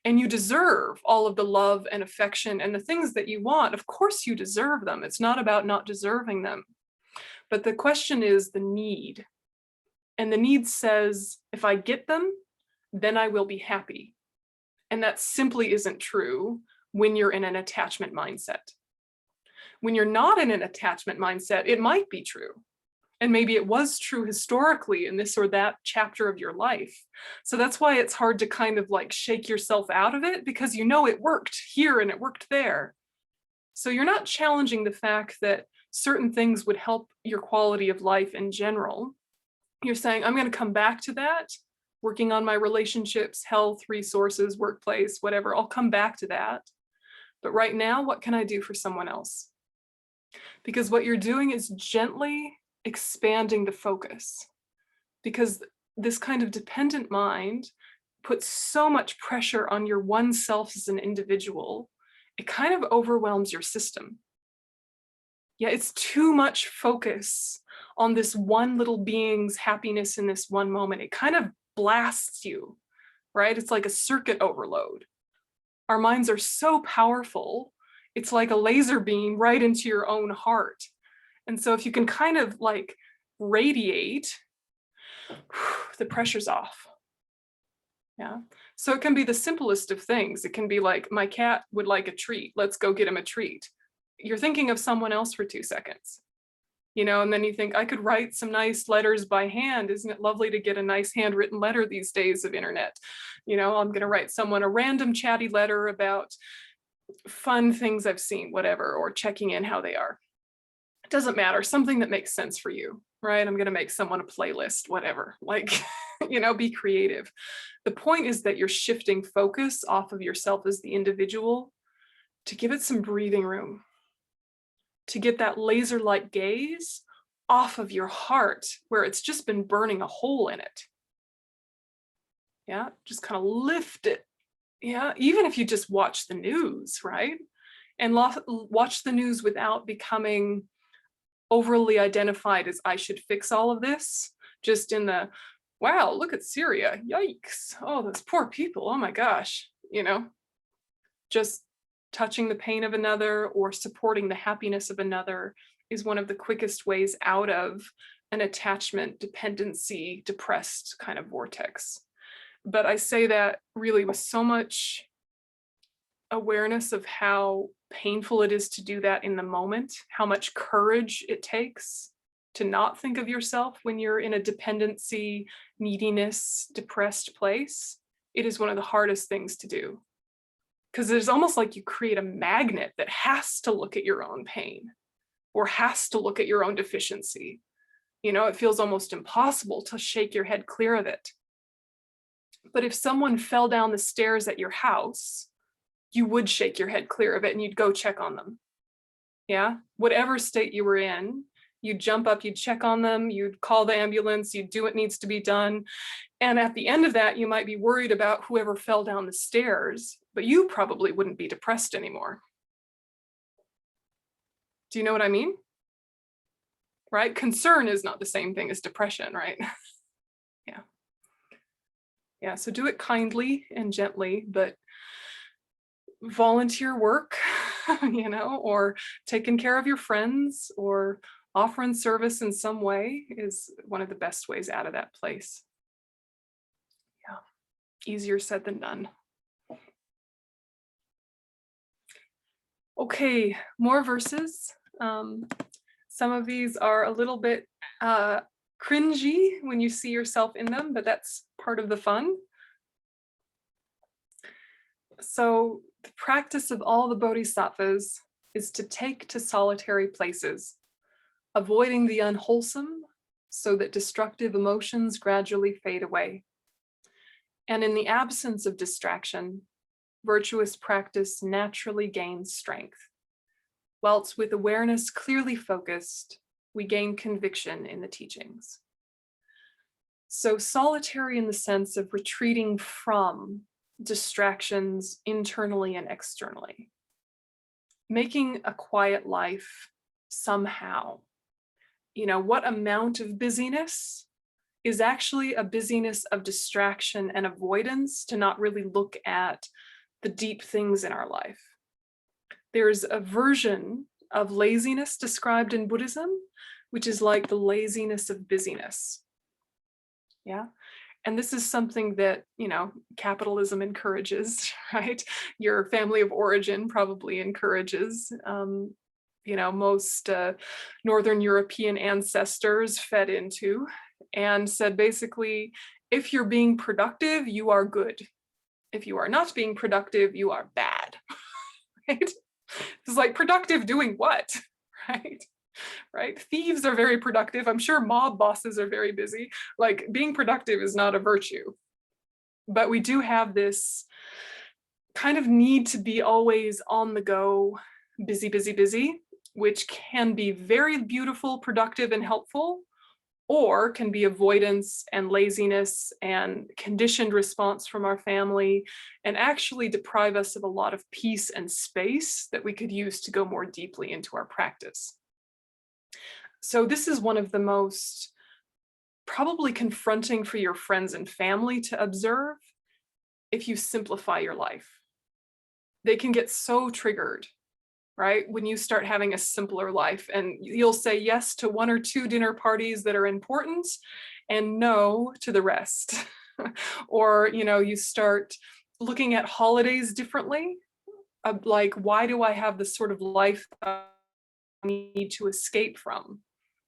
[SPEAKER 1] And you deserve all of the love and affection and the things that you want. Of course you deserve them. It's not about not deserving them. But the question is the need. And the need says, if I get them, then I will be happy. And that simply isn't true when you're in an attachment mindset. When you're not in an attachment mindset, it might be true. And maybe it was true historically in this or that chapter of your life. So that's why it's hard to kind of like shake yourself out of it, because you know it worked here and it worked there. So you're not challenging the fact that certain things would help your quality of life in general. You're saying, I'm going to come back to that, working on my relationships, health, resources, workplace, whatever. I'll come back to that. But right now, what can I do for someone else? Because what you're doing is gently expanding the focus. Because this kind of dependent mind puts so much pressure on your one self as an individual, it kind of overwhelms your system. Yeah, it's too much focus on this one little being's happiness in this one moment. It kind of blasts you, right? It's like a circuit overload. Our minds are so powerful. It's like a laser beam right into your own heart. And so if you can kind of like radiate, the pressure's off. Yeah. So it can be the simplest of things. It can be like, my cat would like a treat. Let's go get him a treat. You're thinking of someone else for 2 seconds. You know, and then you think, I could write some nice letters by hand. Isn't it lovely to get a nice handwritten letter these days of internet? You know, I'm going to write someone a random chatty letter about fun things I've seen, whatever, or checking in how they are. It doesn't matter, something that makes sense for you, right? I'm going to make someone a playlist, whatever, like, you know, be creative. The point is that you're shifting focus off of yourself as the individual to give it some breathing room, to get that laser-like gaze off of your heart where it's just been burning a hole in it. Yeah, just kind of lift it. Yeah, even if you just watch the news, right? And watch the news without becoming overly identified as I should fix all of this. Just in the, wow, look at Syria, yikes. Oh, those poor people, oh my gosh, you know, just touching the pain of another or supporting the happiness of another is one of the quickest ways out of an attachment, dependency, depressed kind of vortex. But I say that really with so much awareness of how painful it is to do that in the moment, how much courage it takes to not think of yourself when you're in a dependency, neediness, depressed place. It is one of the hardest things to do. Because it's almost like you create a magnet that has to look at your own pain or has to look at your own deficiency. You know, it feels almost impossible to shake your head clear of it. But if someone fell down the stairs at your house, you would shake your head clear of it and you'd go check on them. Yeah, whatever state you were in, you'd jump up, you'd check on them, you'd call the ambulance, you'd do what needs to be done. And at the end of that, you might be worried about whoever fell down the stairs, but you probably wouldn't be depressed anymore. Do you know what I mean? Right? Concern is not the same thing as depression, right? Yeah. Yeah, so do it kindly and gently, but volunteer work, you know, or taking care of your friends or offering service in some way is one of the best ways out of that place. Yeah, easier said than done. Okay, more verses. Some of these are a little bit cringy when you see yourself in them, but that's part of the fun. So the practice of all the bodhisattvas is to take to solitary places, avoiding the unwholesome so that destructive emotions gradually fade away. And in the absence of distraction, virtuous practice naturally gains strength. Whilst with awareness clearly focused, we gain conviction in the teachings. So solitary in the sense of retreating from distractions internally and externally. Making a quiet life somehow. You know, what amount of busyness is actually a busyness of distraction and avoidance to not really look at the deep things in our life. There's a version of laziness described in Buddhism, which is like the laziness of busyness. Yeah. And this is something that, you know, capitalism encourages, right? Your family of origin probably encourages. You know, most Northern European ancestors fed into and said basically, if you're being productive, you are good. If you are not being productive, you are bad, right? It's like productive doing what, right? Right? Thieves are very productive. I'm sure mob bosses are very busy. Like being productive is not a virtue. But we do have this kind of need to be always on the go, busy, busy, busy, which can be very beautiful, productive, and helpful, or can be avoidance and laziness and conditioned response from our family, and actually deprive us of a lot of peace and space that we could use to go more deeply into our practice. So this is one of the most probably confronting for your friends and family to observe if you simplify your life. They can get so triggered, right? When you start having a simpler life, and you'll say yes to 1 or 2 dinner parties that are important and no to the rest. Or, you know, you start looking at holidays differently. Like, why do I have this sort of life that I need to escape from?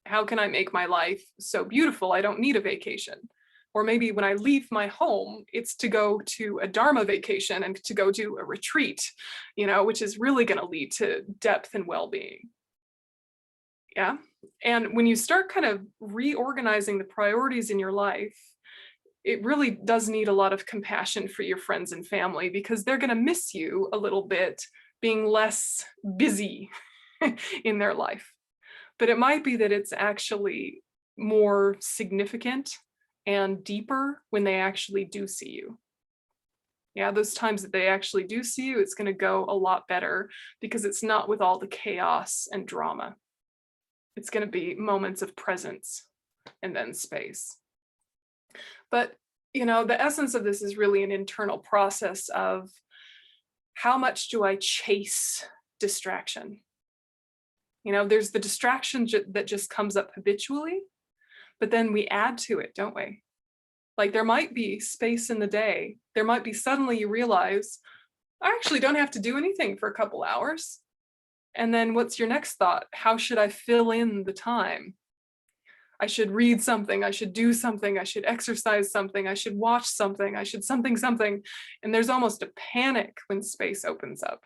[SPEAKER 1] How can I make my life so beautiful I don't need a vacation? Or maybe when I leave my home, it's to go to a Dharma vacation and to go do a retreat, you know, which is really going to lead to depth and well-being. Yeah. And when you start kind of reorganizing the priorities in your life, it really does need a lot of compassion for your friends and family, because they're going to miss you a little bit being less busy in their life. But it might be that it's actually more significant and deeper when they actually do see you. Yeah, those times that they actually do see you, it's going to go a lot better, because it's not with all the chaos and drama. It's going to be moments of presence and then space. But, you know, the essence of this is really an internal process of how much do I chase distraction? You know, there's the distraction that just comes up habitually, but then we add to it, don't we? Like there might be space in the day. There might be suddenly you realize, I actually don't have to do anything for a couple hours. And then what's your next thought? How should I fill in the time? I should read something. I should do something. I should exercise something. I should watch something. I should something. And there's almost a panic when space opens up.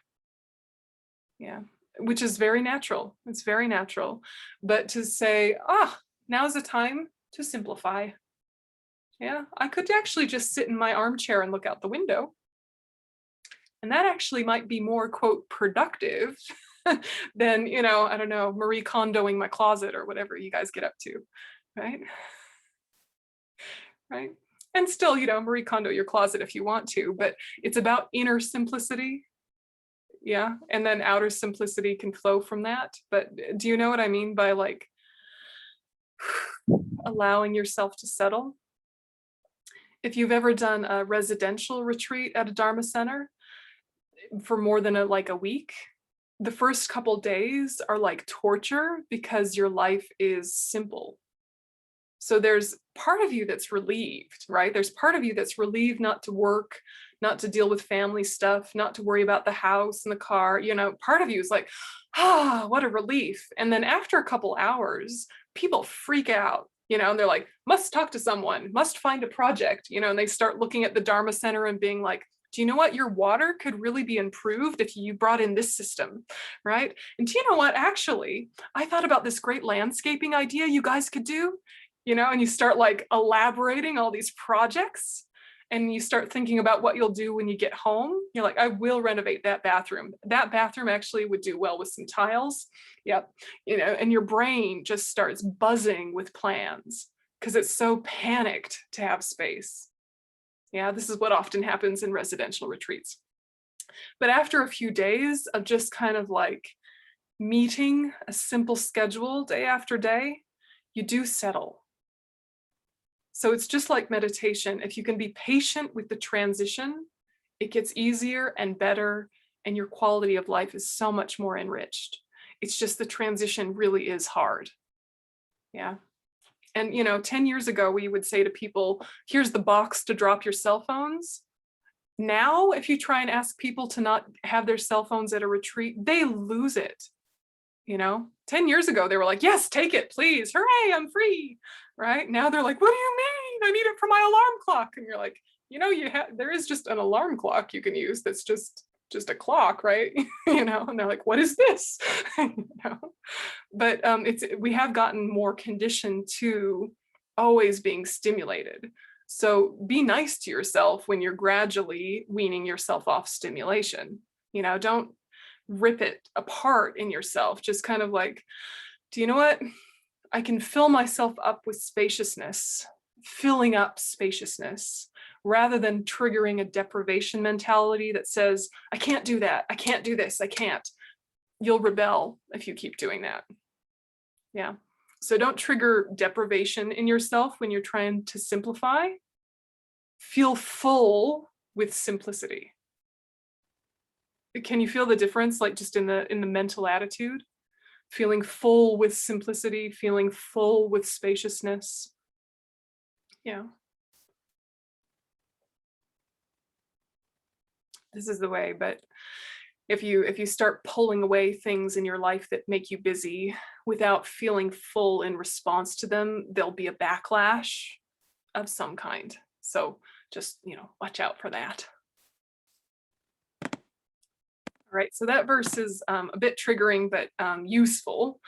[SPEAKER 1] Yeah. Which is very natural. It's very natural. But to say, now's the time to simplify. Yeah, I could actually just sit in my armchair and look out the window. And that actually might be more, quote, productive than, you know, I don't know, Marie Kondoing my closet or whatever you guys get up to, right? Right. And still, you know, Marie Kondo your closet if you want to, but it's about inner simplicity. Yeah. And then outer simplicity can flow from that. But do you know what I mean by like allowing yourself to settle? If you've ever done a residential retreat at a Dharma center for more than a week, the first couple days are like torture because your life is simple. So there's part of you that's relieved, right? There's part of you that's relieved not to work, not to deal with family stuff, not to worry about the house and the car. You know, part of you is like, what a relief. And then after a couple hours, people freak out, you know, and they're like, must talk to someone, must find a project, you know, and they start looking at the Dharma center and being like, do you know what? Your water could really be improved if you brought in this system, right? And do you know what? Actually, I thought about this great landscaping idea you guys could do, you know, and you start like elaborating all these projects. and you start thinking about what you'll do when you get home. You're like, I will renovate that bathroom. That bathroom actually would do well with some tiles. Yep. You know, and your brain just starts buzzing with plans because it's so panicked to have space. Yeah, this is what often happens in residential retreats. But after a few days of just kind of like meeting a simple schedule day after day, you do settle. So it's just like meditation. If you can be patient with the transition, it gets easier and better, and your quality of life is so much more enriched. It's just the transition really is hard. Yeah. And, you know, 10 years ago, we would say to people, here's the box to drop your cell phones. Now, if you try and ask people to not have their cell phones at a retreat, they lose it. You know, 10 years ago, they were like, yes, take it, please. Hooray, I'm free. Right now, they're like, what do you mean? I need it for my alarm clock. And you're like, you know, there is just an alarm clock you can use that's just a clock, right? You know, and they're like, what is this? You know? But we have gotten more conditioned to always being stimulated. So be nice to yourself when you're gradually weaning yourself off stimulation. You know, don't rip it apart in yourself. Just kind of like, do you know what? I can fill myself up with spaciousness, filling up spaciousness, rather than triggering a deprivation mentality that says, I can't do that, I can't do this, I can't. You'll rebel if you keep doing that. Yeah. So don't trigger deprivation in yourself when you're trying to simplify. Feel full with simplicity. Can you feel the difference, like just in the mental attitude? Feeling full with simplicity, feeling full with spaciousness. Yeah. This is the way. But if you start pulling away things in your life that make you busy without feeling full in response to them, there'll be a backlash of some kind. So just, you know, watch out for that. All right, so that verse is a bit triggering, but useful.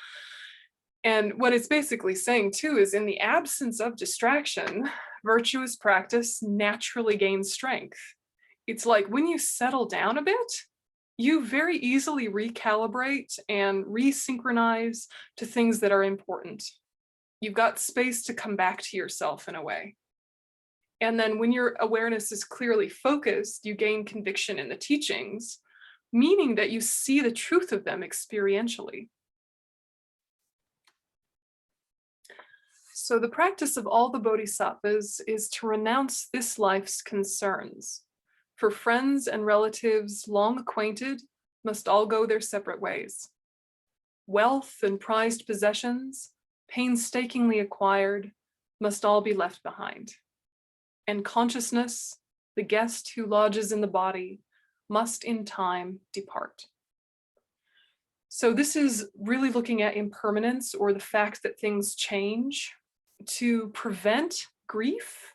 [SPEAKER 1] And what it's basically saying too is, in the absence of distraction, virtuous practice naturally gains strength. It's like when you settle down a bit, you very easily recalibrate and resynchronize to things that are important. You've got space to come back to yourself in a way. And then when your awareness is clearly focused, you gain conviction in the teachings, meaning that you see the truth of them experientially. So the practice of all the bodhisattvas is to renounce this life's concerns. For friends and relatives long acquainted must all go their separate ways. Wealth and prized possessions, painstakingly acquired, must all be left behind. And consciousness, the guest who lodges in the body, must in time depart. So this is really looking at impermanence, or the fact that things change, to prevent grief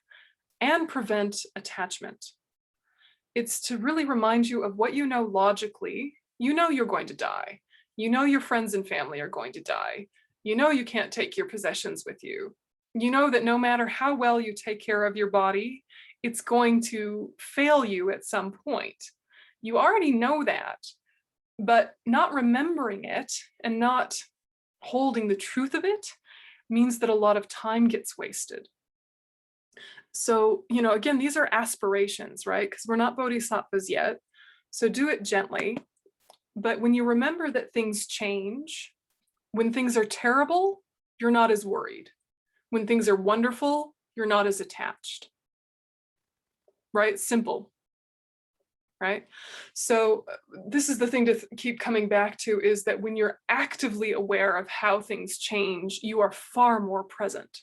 [SPEAKER 1] and prevent attachment. It's to really remind you of what you know logically. You know you're going to die. You know your friends and family are going to die. You know you can't take your possessions with you. You know that no matter how well you take care of your body, it's going to fail you at some point. You already know that, but not remembering it and not holding the truth of it means that a lot of time gets wasted. So, you know, again, these are aspirations, right? Because we're not bodhisattvas yet. So do it gently. But when you remember that things change, when things are terrible, you're not as worried. When things are wonderful, you're not as attached. Right? Simple. Right? So this is the thing to keep coming back to, is that when you're actively aware of how things change, you are far more present.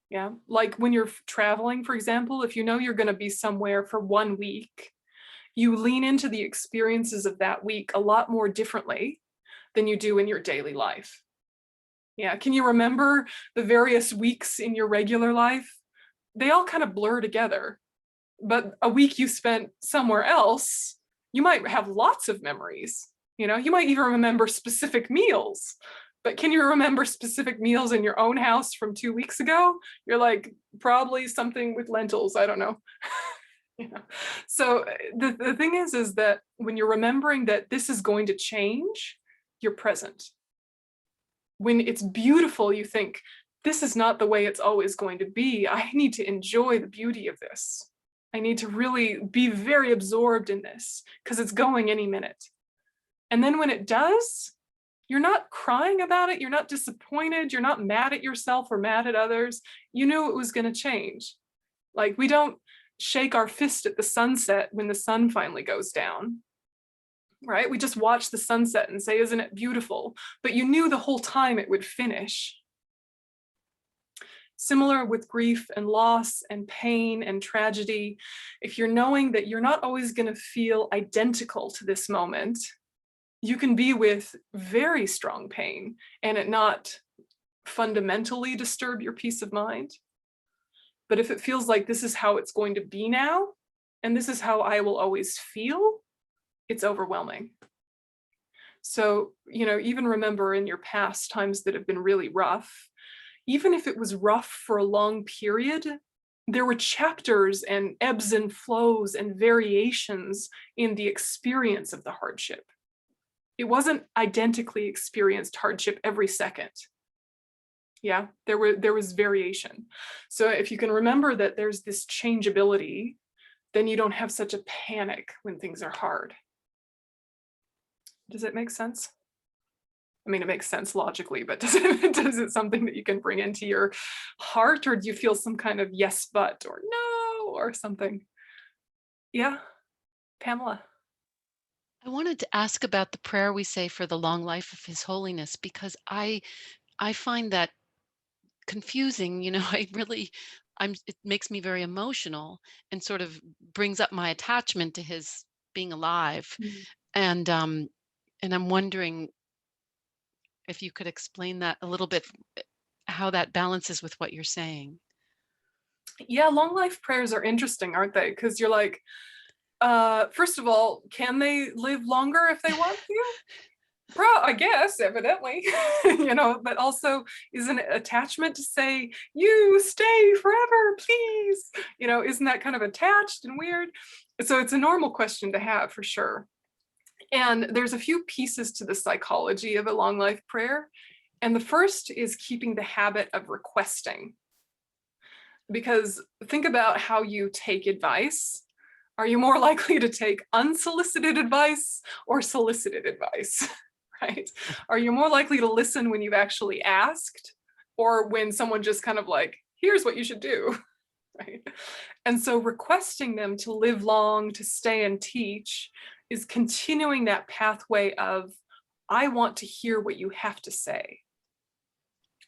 [SPEAKER 1] Yeah, like when you're traveling, for example, if you know you're going to be somewhere for 1 week, you lean into the experiences of that week a lot more differently than you do in your daily life. Yeah, can you remember the various weeks in your regular life? They all kind of blur together. But a week you spent somewhere else, you might have lots of memories. You know, you might even remember specific meals. But can you remember specific meals in your own house from 2 weeks ago? You're like, probably something with lentils, I don't know. Yeah. So the thing is that when you're remembering that this is going to change, you're present. When it's beautiful, you think, this is not the way it's always going to be. I need to enjoy the beauty of this. I need to really be very absorbed in this because it's going any minute. And then when it does, you're not crying about it. You're not disappointed. You're not mad at yourself or mad at others. You knew it was going to change. Like, we don't shake our fist at the sunset when the sun finally goes down, right? We just watch the sunset and say, isn't it beautiful? But you knew the whole time it would finish. Similar with grief and loss and pain and tragedy. If you're knowing that you're not always going to feel identical to this moment, you can be with very strong pain and it not fundamentally disturb your peace of mind. But if it feels like this is how it's going to be now, and this is how I will always feel, it's overwhelming. So, even remember in your past times that have been really rough, even if it was rough for a long period, there were chapters and ebbs and flows and variations in the experience of the hardship. It wasn't identically experienced hardship every second. Yeah, there was variation. So if you can remember that there's this changeability, then you don't have such a panic when things are hard. Does it make sense? I mean, it makes sense logically, but is it something that you can bring into your heart, or do you feel some kind of yes, but, or no, or something? Yeah, Pamela.
[SPEAKER 4] I wanted to ask about the prayer we say for the long life of His Holiness, because I find that confusing. It makes me very emotional and sort of brings up my attachment to his being alive. And I'm wondering if you could explain that a little bit, how that balances with what you're saying.
[SPEAKER 1] Yeah, long life prayers are interesting, aren't they? Because you're like, first of all, can they live longer if they want to? I guess, evidently, but also is an attachment to say, you stay forever, please. Isn't that kind of attached and weird? So it's a normal question to have for sure. And there's a few pieces to the psychology of a long life prayer. And the first is keeping the habit of requesting. Because think about how you take advice. Are you more likely to take unsolicited advice or solicited advice? Right? Are you more likely to listen when you've actually asked, or when someone just kind of like, here's what you should do, right? And so requesting them to live long, to stay and teach, is continuing that pathway of, I want to hear what you have to say.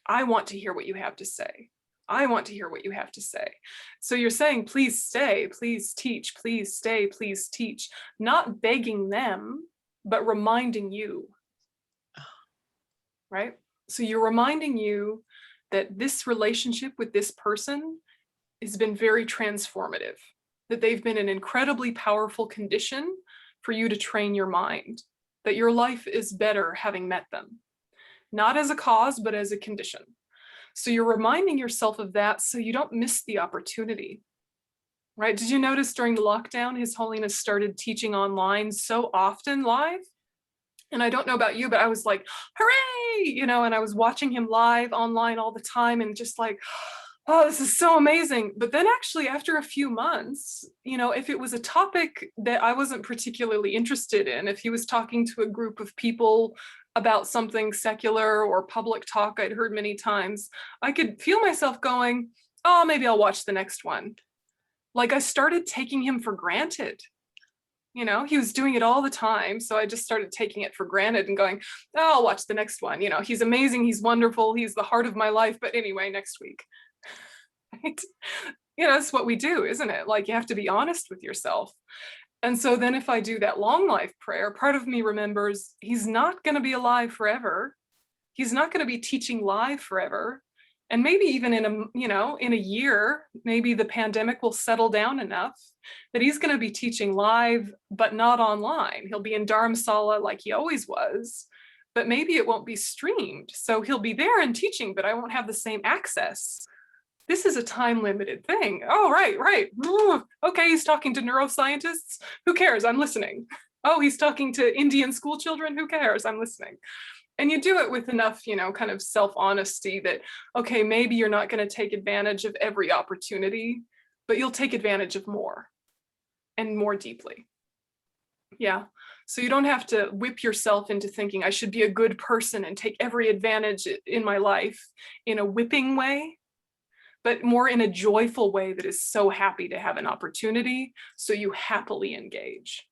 [SPEAKER 1] I want to hear what you have to say. I want to hear what you have to say. So you're saying, please stay, please teach, please stay, please teach, not begging them, but reminding you. Right? So you're reminding you that this relationship with this person has been very transformative, that they've been an incredibly powerful condition for you to train your mind, that your life is better having met them, not as a cause, but as a condition. So you're reminding yourself of that so you don't miss the opportunity, right? Did you notice during the lockdown, His Holiness started teaching online so often live? And I don't know about you, but I was like, hooray, and I was watching him live online all the time and just like, oh, this is so amazing. But then actually after a few months, if it was a topic that I wasn't particularly interested in, if he was talking to a group of people about something secular or public talk I'd heard many times, I could feel myself going, oh, maybe I'll watch the next one. Like, I started taking him for granted. He was doing it all the time. So I just started taking it for granted and going, oh, I'll watch the next one. He's amazing. He's wonderful. He's the heart of my life. But anyway, next week. Right? That's what we do, isn't it? Like, you have to be honest with yourself. And so then if I do that long life prayer, part of me remembers he's not going to be alive forever. He's not going to be teaching live forever. And maybe even in a year, maybe the pandemic will settle down enough that he's going to be teaching live, but not online. He'll be in Dharamsala like he always was, but maybe it won't be streamed. So he'll be there and teaching, but I won't have the same access. This is a time limited thing. Oh, right. Ooh, okay, he's talking to neuroscientists. Who cares? I'm listening. Oh, he's talking to Indian school children. Who cares? I'm listening. And you do it with enough, kind of self-honesty that, okay, maybe you're not going to take advantage of every opportunity, but you'll take advantage of more and more deeply. Yeah. So you don't have to whip yourself into thinking I should be a good person and take every advantage in my life in a whipping way, but more in a joyful way that is so happy to have an opportunity, so you happily engage.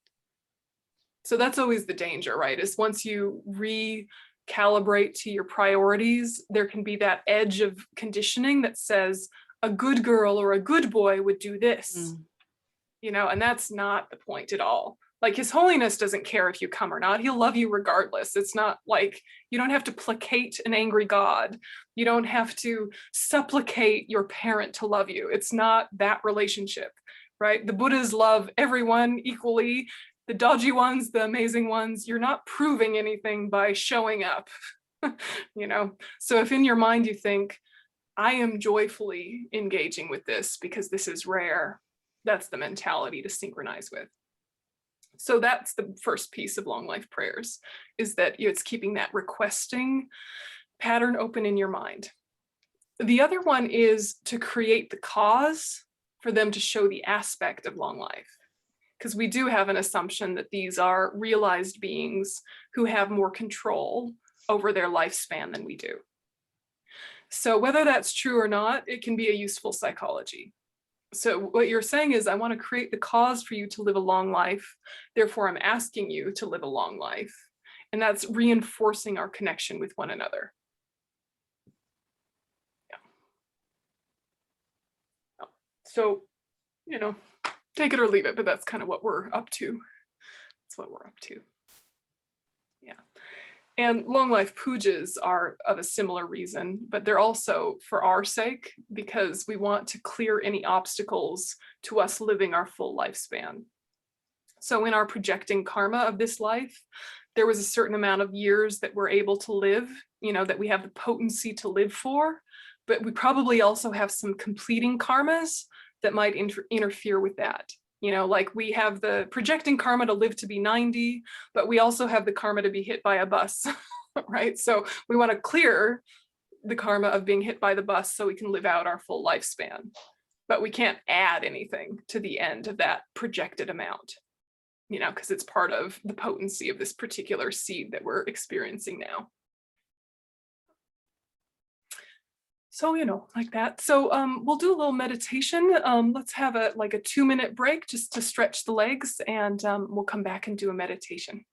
[SPEAKER 1] So that's always the danger, right? Is once you recalibrate to your priorities, there can be that edge of conditioning that says a good girl or a good boy would do this, and that's not the point at all. Like His Holiness doesn't care if you come or not. He'll love you regardless. It's not like you don't have to placate an angry God. You don't have to supplicate your parent to love you. It's not that relationship, right? The Buddhas love everyone equally. The dodgy ones, the amazing ones, you're not proving anything by showing up, So if in your mind you think, I am joyfully engaging with this because this is rare, that's the mentality to synchronize with. So that's the first piece of long life prayers, is that it's keeping that requesting pattern open in your mind. The other one is to create the cause for them to show the aspect of long life. Because we do have an assumption that these are realized beings who have more control over their lifespan than we do. So whether that's true or not, it can be a useful psychology. So what you're saying is, I want to create the cause for you to live a long life. Therefore, I'm asking you to live a long life. And that's reinforcing our connection with one another. Yeah. So, take it or leave it, but that's kind of what we're up to. That's what we're up to. Yeah. And long life pujas are of a similar reason, but they're also for our sake, because we want to clear any obstacles to us living our full lifespan. So in our projecting karma of this life, there was a certain amount of years that we're able to live, that we have the potency to live for, but we probably also have some completing karmas that might interfere with that. Like we have the projecting karma to live to be 90, but we also have the karma to be hit by a bus, right? So we want to clear the karma of being hit by the bus so we can live out our full lifespan, but we can't add anything to the end of that projected amount, because it's part of the potency of this particular seed that we're experiencing now. So, like that. So we'll do a little meditation. Let's have a 2-minute break just to stretch the legs, and we'll come back and do a meditation.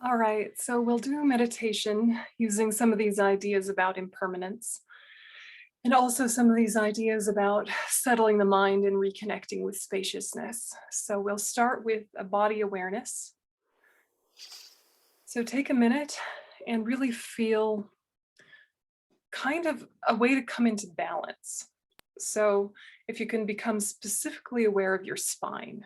[SPEAKER 1] All right, so we'll do a meditation using some of these ideas about impermanence, and also some of these ideas about settling the mind and reconnecting with spaciousness. So we'll start with a body awareness. So take a minute and really feel kind of a way to come into balance. So if you can become specifically aware of your spine.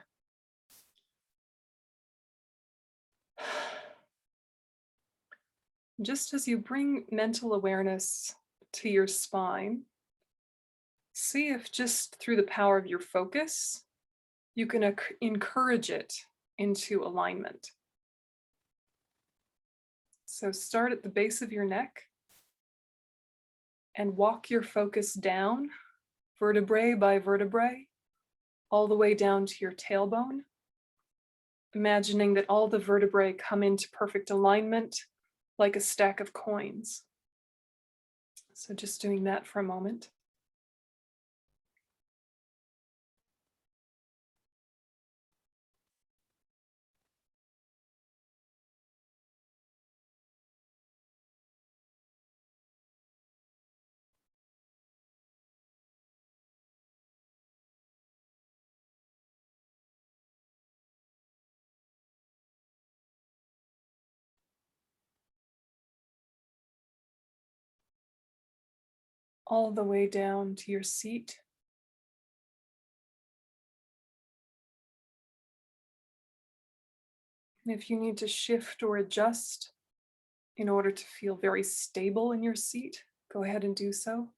[SPEAKER 1] Just as you bring mental awareness to your spine, see if just through the power of your focus, you can encourage it into alignment. So start at the base of your neck and walk your focus down, vertebrae by vertebrae, all the way down to your tailbone, imagining that all the vertebrae come into perfect alignment like a stack of coins. So just doing that for a moment. all the way down to your seat. And if you need to shift or adjust in order to feel very stable in your seat, go ahead and do so.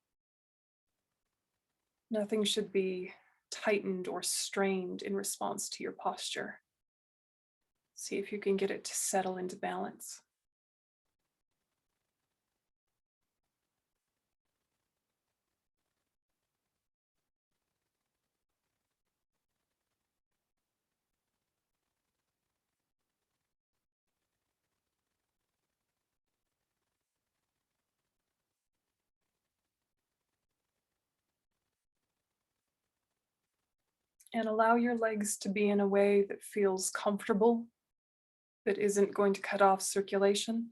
[SPEAKER 1] Nothing should be tightened or strained in response to your posture. See if you can get it to settle into balance. And allow your legs to be in a way that feels comfortable, that isn't going to cut off circulation.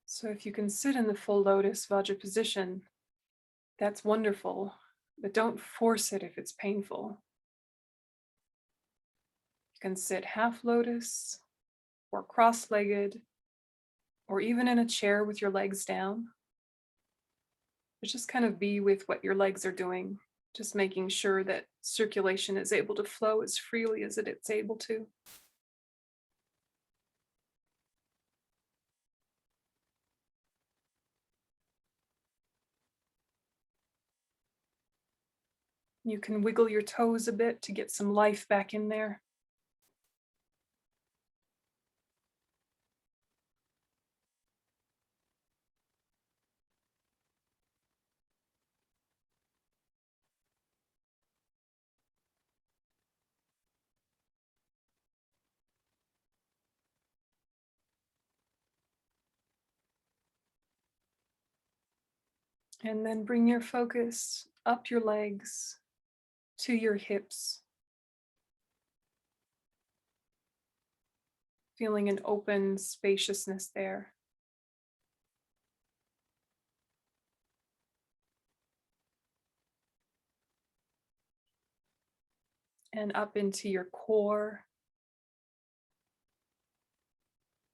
[SPEAKER 1] So if you can sit in the full lotus Vajra position, that's wonderful, but don't force it if it's painful. You can sit half lotus or cross-legged or even in a chair with your legs down. But just kind of be with what your legs are doing, just making sure that circulation is able to flow as freely as it's able to. You can wiggle your toes a bit to get some life back in there. And then bring your focus up your legs to your hips, feeling an open spaciousness there. And up into your core.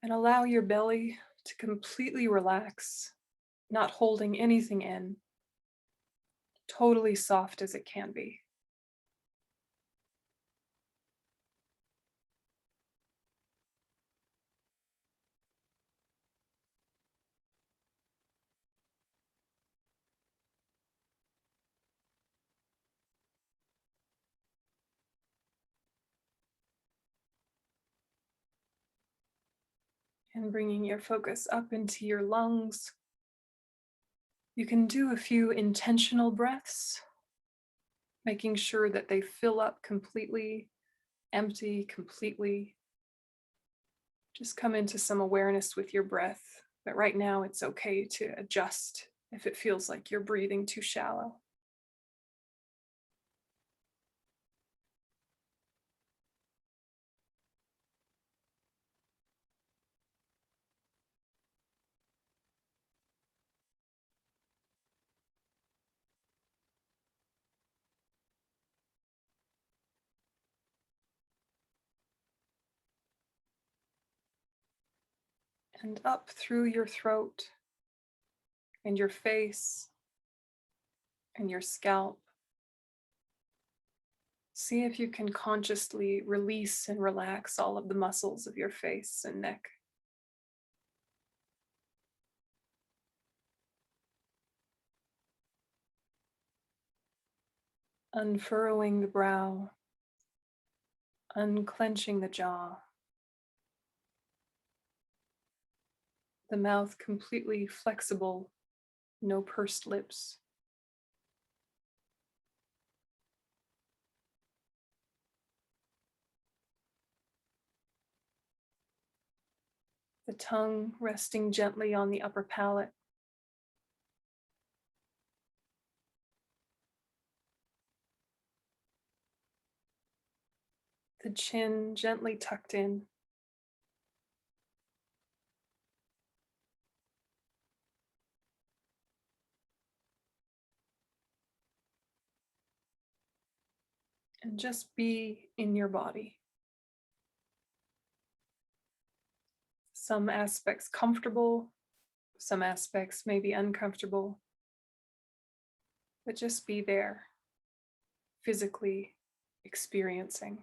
[SPEAKER 1] And allow your belly to completely relax, not holding anything in, totally soft as it can be. And bringing your focus up into your lungs. You can do a few intentional breaths, making sure that they fill up completely, empty completely. Just come into some awareness with your breath, but right now it's okay to adjust if it feels like you're breathing too shallow. And up through your throat and your face and your scalp. See if you can consciously release and relax all of the muscles of your face and neck. Unfurrowing the brow, unclenching the jaw, the mouth completely flexible, no pursed lips. The tongue resting gently on the upper palate. The chin gently tucked in. And just be in your body. Some aspects comfortable, Some aspects may be uncomfortable, but just be there, physically experiencing.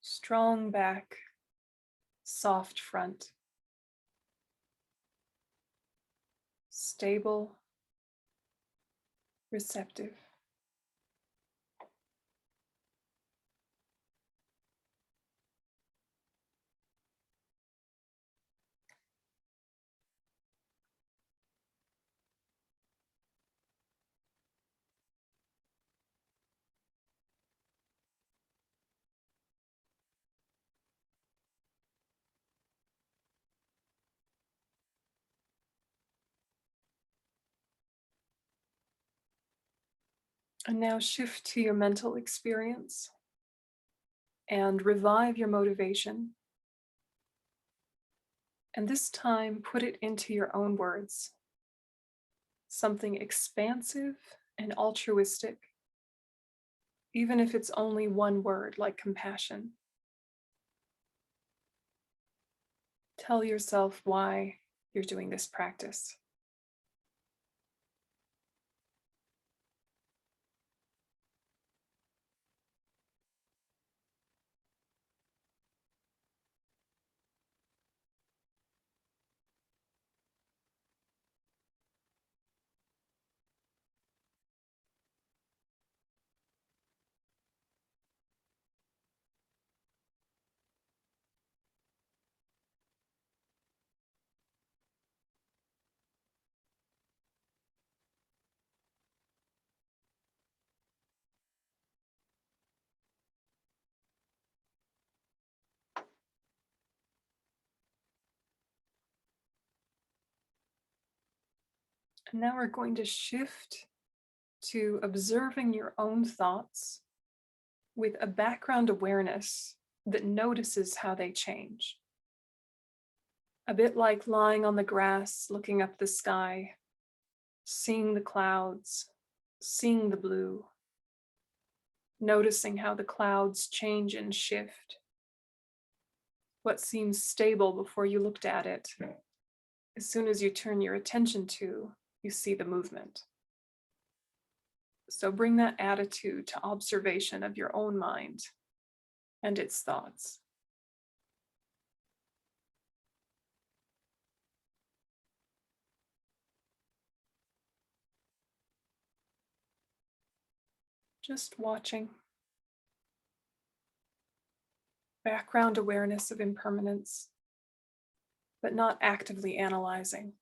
[SPEAKER 1] Strong back, soft front, stable, receptive. And now shift to your mental experience and revive your motivation. And this time, put it into your own words. Something expansive and altruistic, even if it's only one word like compassion. Tell yourself why you're doing this practice. And now we're going to shift to observing your own thoughts with a background awareness that notices how they change. A bit like lying on the grass, looking up the sky, seeing the clouds, seeing the blue, noticing how the clouds change and shift. What seems stable before you looked at it, as soon as you turn your attention to, you see the movement. So bring that attitude to observation of your own mind and its thoughts. Just watching. Background awareness of impermanence, but not actively analyzing.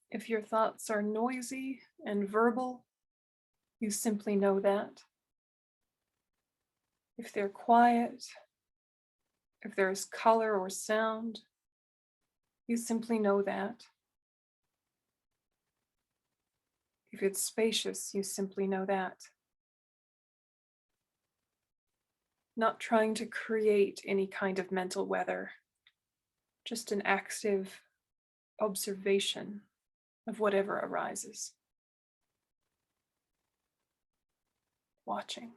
[SPEAKER 1] If your thoughts are noisy and verbal, you simply know that. If they're quiet, if there's color or sound, you simply know that. If it's spacious, you simply know that. Not trying to create any kind of mental weather, just an active observation of whatever arises. Watching.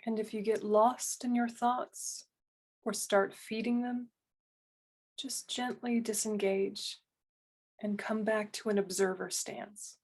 [SPEAKER 1] And if you get lost in your thoughts or start feeding them, just gently disengage and come back to an observer stance.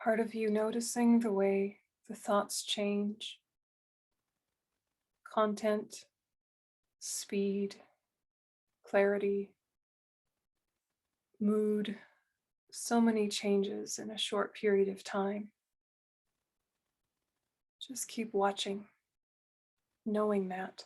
[SPEAKER 1] Part of you noticing the way the thoughts change, content, speed, clarity, mood, so many changes in a short period of time. Just keep watching, knowing that.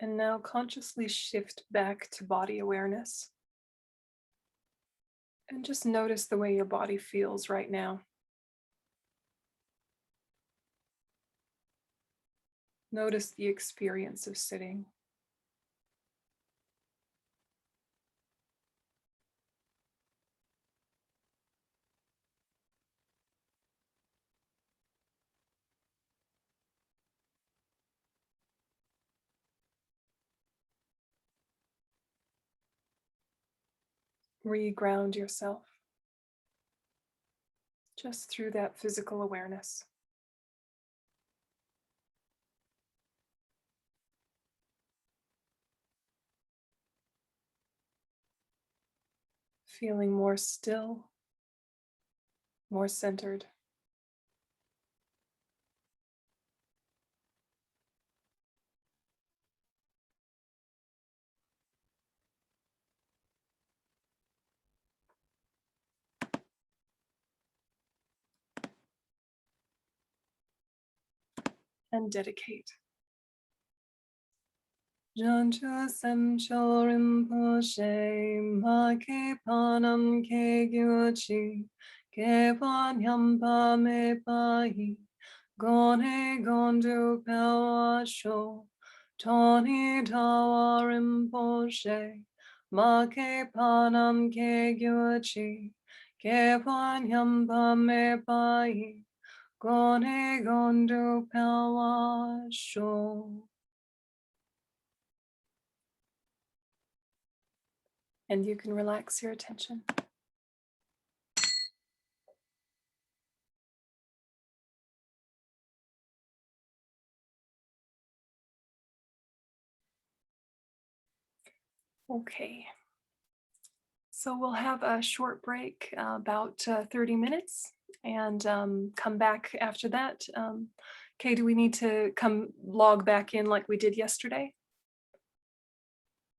[SPEAKER 1] And now consciously shift back to body awareness. And just notice the way your body feels right now. Notice the experience of sitting. Reground yourself just through that physical awareness. Feeling more still, more centered. And dedicate. Janchu sem chorim poshe ma ke panam ke gyuchi ke vanyampa me pahi gone gondu pewasho toni tawarim poshe ma ke panam ke gyuchi ke vanyampa me pahi gone gondu pewasho. And you can relax your attention. Okay. So we'll have a short break, about 30 minutes, and come back after that. Kay, do we need to come log back in like we did yesterday?